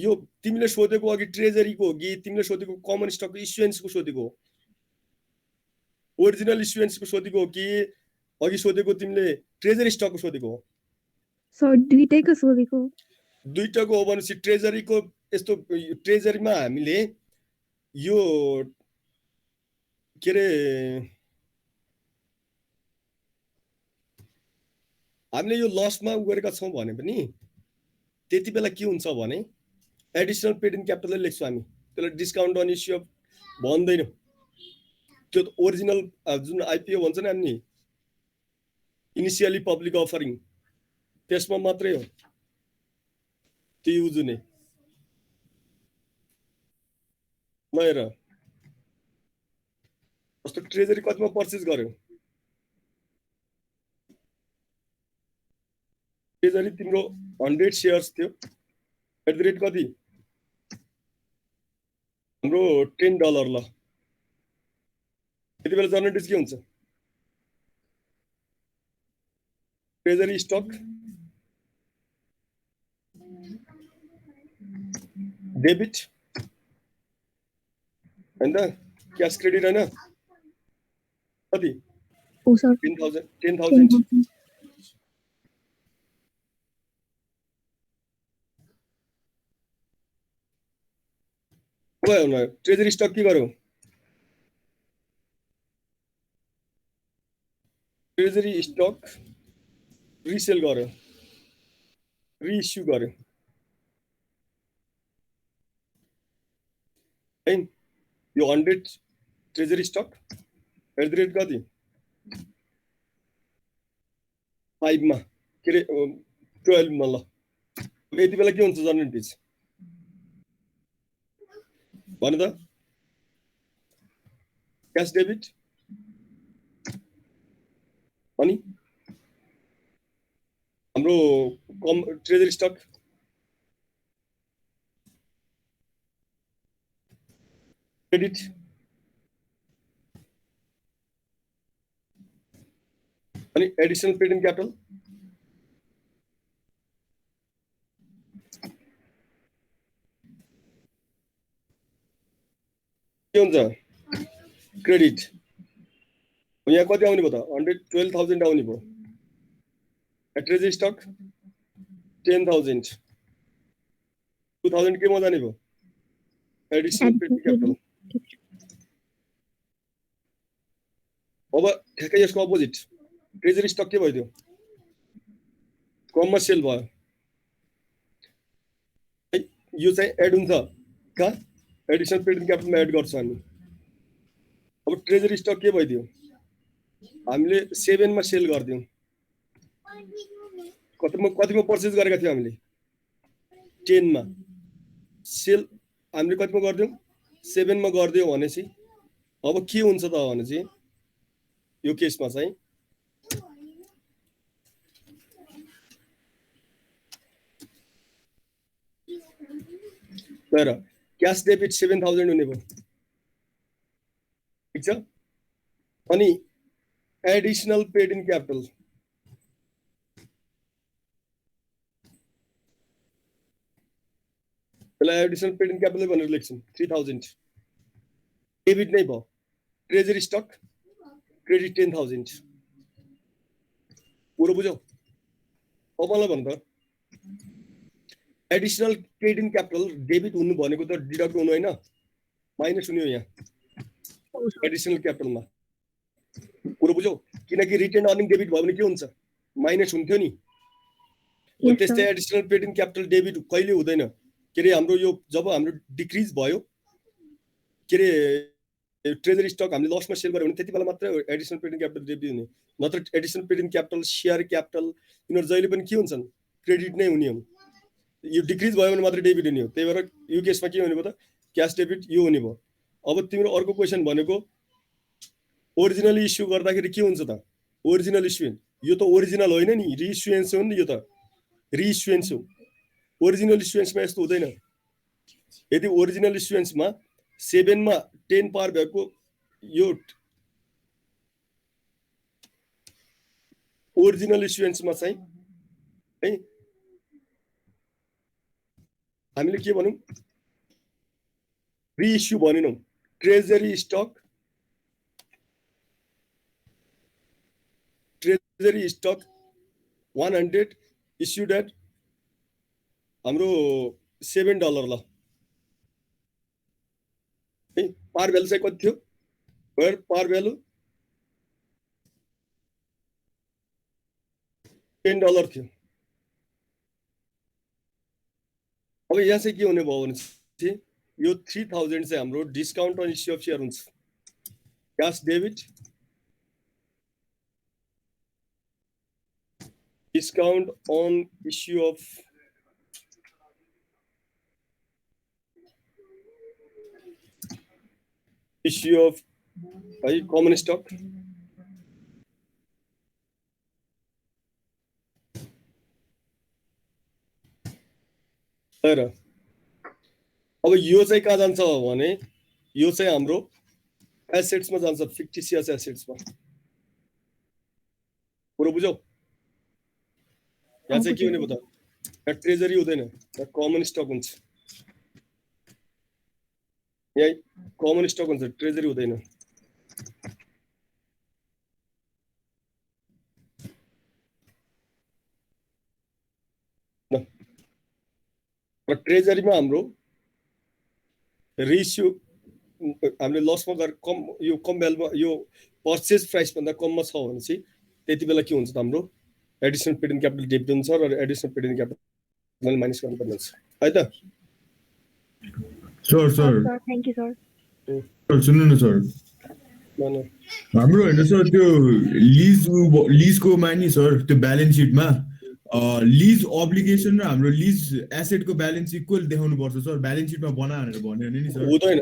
यो तिमीले सोधेको अघि ट्रेजरीको हो कि तिमीले सोधेको कमन स्टक इस्युएन्सको सोधेको हो? ओरिजिनल इस्युएन्सको सोधेको हो कि अघि सोधेको तिमीले ट्रेजरी स्टकको सोधेको हो? सर दुईटैको सोधेको। दुईटाको हो भनेपछि ट्रेजरीको यस्तो ट्रेजरीमा हामीले यो के अरे हामीले यो लसमा गरेका छौँ भने पनि त्यति बेला के हुन्छ भने एडिसनल पेड इन क्यापिटल लेख्छौँ हामी, त्यसलाई डिस्काउन्ट अन इस्यु भन्दैनौँ। त्यो ओरिजिनल जुन आइपिओ भन्छ नि हामी इनिसियली पब्लिक अफरिङ, त्यसमा मात्रै हो त्यो युज हुने। ल हेर जस्तो ट्रेजरी कतिमा पर्चेज गर्यो? ट्रेजरी तिम्रो 100 सेयर्स थियो, एट द रेट कति? हाम्रो $10। ल यति बेला जर्नलिस्ट के हुन्छ? ट्रेजरी स्टक डेबिट हैन त, क्याश क्रेडिट हैन कति? हो सर 10,000 भयो। ट्रेजरी स्टक के गर्यो? ट्रेजरी स्टक रिसेल गर्यो, रिइस्यु गर्यो है। यो 100 treasury stock at the rate कति? 5 मा के अरे 12 मा। ल यति बेला के हुन्छ जर्नल पेज भन त? क्यास डेबिट अनि हाम्रो कम ट्रेजरी स्टक क्रेडिट अनि एडिसनल पेड इन क्यापिटल के हुन्छ? क्रेडिट। यहाँ कति आउने भयो त? 112,000 आउने भयो। ट्रेजरी स्टक 10,000 2000 केमा जाने भयो एडिसनल पेड क्यापिटल अब ठ्याक्कै यसको अपोजिट ट्रेजरी स्टक के भइदियो कमर्सियल भयो यो चाहिँ एड हुन्छ कहाँ एडिसनल पेड क्यापिटलमा एड गर्छौँ हामी अब ट्रेजरी स्टक के भइदियो हामीले 7 मा सेल गर्दियौँ कतिमा पर्चेज गरेका थियौँ हामीले 10 मा सेल हामीले कतिमा गर्दियौँ 7 मा गर्दियौँ भनेपछि अब के हुन्छ त भने चाहिँ यो केसमा चाहिँ तर क्याश डेबिट 7000 हुने भयो ठिक छ अनि एडिसनल पेड इन क्यापिटल त्यसलाई एडिसनल पेड इन क्यापिटल भनेर लेख्छौँ 3000 डेबिट नै भयो ट्रेजरी स्टक क्रेडिट 10000 पुरो बुझ्यौ अब मलाई भन त additional paid in capital debit हुनु भनेको त डिडक्ट हुनु होइन माइनस हुने हो यहाँ एडिसनल क्यापिटलमा पुरो बुझ्यौ किनकि रिटेन अर्निङ डेबिट भयो भने के हुन्छ माइनस हुन्थ्यो नि त्यस्तै additional paid in capital debit कहिले हुँदैन के अरे हाम्रो यो जब हाम्रो डिक्रिज भयो के अरे ट्रेजरी स्टक हामीले लसमा सेल गर्यो भने त्यति बेला मात्र additional paid in capital debit हुने नत्र additional paid in capital share capital यिनीहरू जहिले पनि के हुन्छन् क्रेडिट नै हुने हो यो डिक्रिज भयो भने मात्र डेबिट हुने हो त्यही भएर यो केसमा के हुने भयो त क्यास डेबिट यो हुने भयो अब तिम्रो अर्को क्वेसन भनेको ओरिजिनल इस्यु गर्दाखेरि के हुन्छ त ओरिजिनल इस्यु यो त ओरिजिनल होइन नि रिइस्युएन्स हो नि यो त रिइस्युएन्स हो ओरिजिनल इस्युएन्समा यस्तो हुँदैन यदि ओरिजिनल इस्युएन्समा 7 मा 10 पार भएको यो ओरिजिनल इस्युएन्समा चाहिँ है हामीले के भनौँ रिइस्यु भनेनौँ treasury stock treasury stock 100 issued at हाम्रो $7 ल पार भ्यालु चाहिँ कति थियो वेयर पार भ्यालु $10 थियो अब यहाँ चाहिँ के हुने भयो भने चाहिँ यो 3000 चाहिँ हाम्रो discount on issue of share हुन्छ cash debit discount on issue of issue of common stock तर अब यो चाहिँ कहाँ जान्छ भने यो चाहिँ हाम्रो एसेट्समा जान्छ फिक्टिसियस एसेट्समा पुरो बुझ्यौ यहाँ चाहिँ के हुने भयो त ट्रेजरी हुँदैन कमन स्टक हुन्छ यहाँ कमन स्टक हुन्छ ट्रेजरी हुँदैन र ट्रेजरीमा हाम्रो रेसियो हामीले लसमा गएर कम यो कम भ्यालुमा यो पर्चेज प्राइस भन्दा कममा छ भने चाहिँ त्यति बेला के हुन्छ त हाम्रो additional paid in capital debit हुन्छ र additional paid in capital minus गर्नुपर्ने हुन्छ है त सर थ्याङ्क यू सर सुन्नु न सर हाम्रो होइन सर त्यो लिजको मानि सर त्यो ब्यालेन्स सिटमा लिज अब्लिगेसन र हाम्रो लिज एसेटको ब्यालेन्स इक्वल देखाउनु पर्छ सर ब्यालेन्स सिटमा बना भनेर भन्यो नि सर हुँदैन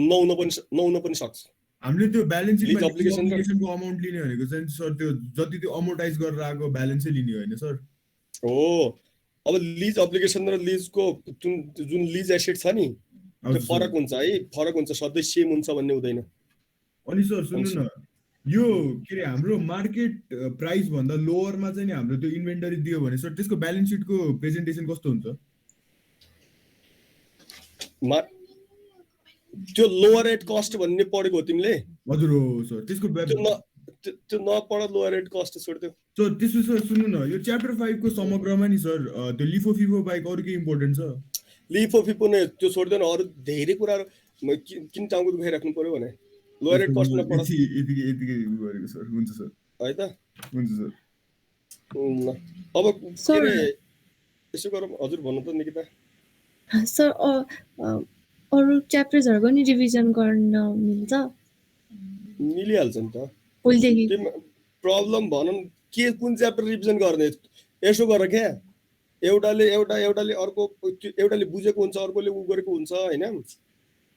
नहुन पनि सक्छ हामीले त्यो ब्यालेन्स Lease सिटमा obligation अब्लिगेसनको अमाउन्ट लिने भनेको चाहिँ सर त्यो जति त्यो अमोर्टाइज गरेर आएको ब्यालेन्सै लिने होइन सर हो अब लिज अब्लिगेसन र लिजको जुन लिज एसेट छ नि त्यो फरक हुन्छ है फरक हुन्छ सधैँ सेम हुन्छ भन्ने हुँदैन अनि सर सुन्नु न यो के अरे हाम्रो मार्केट प्राइस भन्दा लोवरमा चाहिँ नि हाम्रो त्यो इन्भेन्टरी दियो भने सर त्यसको ब्यालेन्स सिटको प्रेजेन्टेसन कस्तो हुन्छ त्यो लोवर एट कस्ट भन्ने पढेको हो तिमीले हजुर हो सर त्यसको त्यो नपढ लोअर रेट कस्ट छोड्दियो। सर त्यसो सर सुन्नु न, यो च्याप्टर 5 को समग्रमा नि सर त्यो लिफो फिफो बाहेक अरू के इम्पोर्टेन्ट छ? लिफो फिफो नै त्यो छोड्दैन, अरू धेरै कुराहरू किन टाउको दुखाइराख्नु पर्यो भने लोअर रेट कस्ट नपढ यतिकै गरेको सर। हुन्छ सर है त। हुन्छ सर। ल अब के रे यसो गरौँ, हजुर भन्नु त निकिता। सर अरू च्याप्टर्सहरूको नि रिभिजन गर्न मिल्छ मिलिहाल्छ नि त। भोलिदेखि? प्रब्लम भनौँ के कुन च्याप्टर रिभिजन गर्ने, यसो गर क्या, एउटाले अर्को एउटाले बुझेको हुन्छ अर्कोले उ गरेको हुन्छ होइन,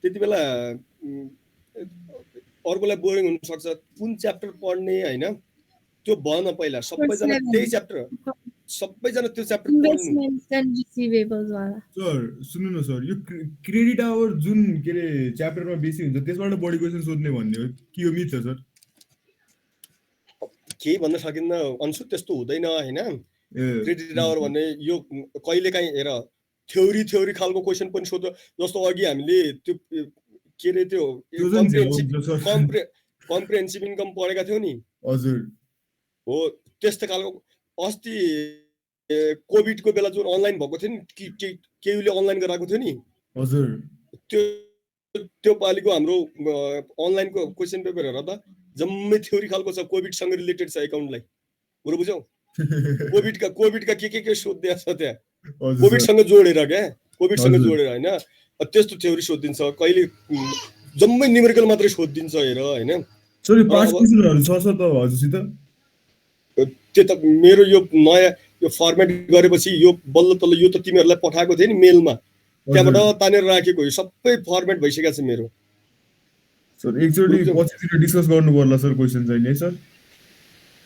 त्यति बेला अर्कोलाई बोरिङ हुनसक्छ। कुन च्याप्टर पढ्ने होइन त्यो भन पहिला, सबैजना त्यही च्याप्टर, सबैजना त्यो च्याप्टर पढ्नु। इन्भेस्टमेन्ट्स एन्ड रिसिभेबल्स वाला। सर सुन्नु न सर, यो क्रेडिट आवर जुन के रे च्याप्टरमा बेसी हुन्छ त्यसबाट बढी क्वेसन सोध्ने भन्ने हो कि यो मिथ छ सर? केही भन्न सकिन्न अन्सु, त्यस्तो हुँदैन होइन। क्रेडिट आवर भन्ने यो कहिलेकाहीँ हेर थ्योरी खालको क्वेसन पनि सोध्छ, जस्तो अघि हामीले त्यो के रे त्यो कम्प्रिहेन्सिभ इन्कम पढेका थियौँ नि। हजुर हो त्यस्तो खालको। अस्ति कोभिडको बेला जुन अनलाइन भएको थियो नि, केयुले अनलाइन गराएको थियो नि, हजुर त्यो पालिको हाम्रो अनलाइनको क्वेसन पेपर हेर त, जम्मै थ्योरी खालको छ, कोभिडसँग रिलेटेड छ एकाउन्टलाई। कुरो बुझ्यौ? कोभिडका के सोधिदिएको छ त्यहाँ, कोभिडसँग जोडेर क्या, कोभिडसँग जोडेर होइन, त्यस्तो थ्योरी सोधिदिन्छ। कहिले जम्मै न्युमेरिकल मात्रै सोधिदिन्छ हेर होइन। सर यो 5 क्वेसनहरु छ सर त हजुरसित? त्यो त मेरो यो नयाँ यो फर्मेट गरेपछि यो बल्ल तल्ल यो त तिमीहरूलाई पठाएको थिएँ नि मेलमा, त्यहाँबाट तानेर राखेको, यो सबै फर्मेट भइसकेको छ मेरो। सर एकचोटि पछितिर डिस्कस गर्नु पर्ला सर क्वेसन चाहिँ नि सर।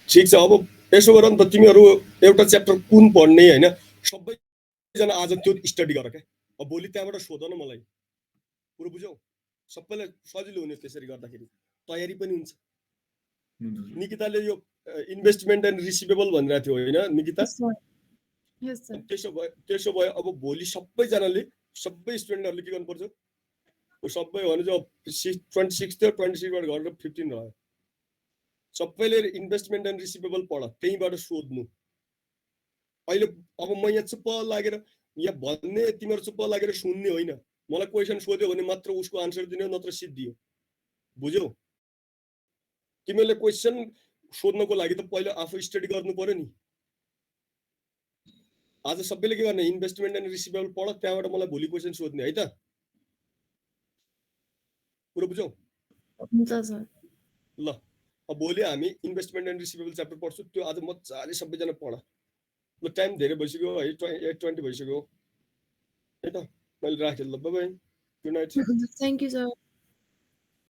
ठिक छ, अब यसो गर नि त, तिमीहरू एउटा च्याप्टर कुन पढ्ने होइन, सबैजना आज त्यो स्टडी गर क्या। अब भोलि त्यहाँबाट सोध न मलाई, कुरो बुझ्यौ? सबैलाई सजिलो हुने त्यसरी गर्दाखेरि, तयारी पनि हुन्छ। निकिताले यो इन्भेस्टमेन्ट एन्ड रिसिभेबल भनिरहेको थियो होइन निकिता? त्यसो भयो अब भोलि सबैजनाले, सबै स्टुडेन्टहरूले के गर्नुपर्छ, सबै भने चाहिँ 26 थियो, 26बाट गरेर 15 रह्यो। सबैले इन्भेस्टमेन्ट एन्ड रिसिभेबल पढ, त्यहीँबाट सोध्नु। अहिले अब म यहाँ चुप्प लागेर यहाँ भन्ने, तिमीहरू चुप्प लागेर सुन्ने होइन। मलाई क्वेसन सोध्यो भने मात्र उसको आन्सर दिने, नत्र सिद्धियो। बुझ्यौ? तिमीहरूले क्वेसन सोध्नको लागि त पहिला आफू स्टडी गर्नु पर्यो नि। आज सबैले के गर्ने, इन्भेस्टमेन्ट एन्ड रिसिभेबल पढ, त्यहाँबाट मलाई भोलि क्वेसन सोध्ने है त। कुरो बुझ्यौ? हुन्छ सर। ल अब भोलि हामी इन्भेस्टमेन्ट एन्ड रिसिभेबल च्याप्टर पढ्छु, त्यो आज मजाले सबैजना पढ। ल टाइम धेरै भइसक्यो है, 8:20 भइसक्यो है त, मैले राखेँ। ल bye bye, good night. Thank you sir.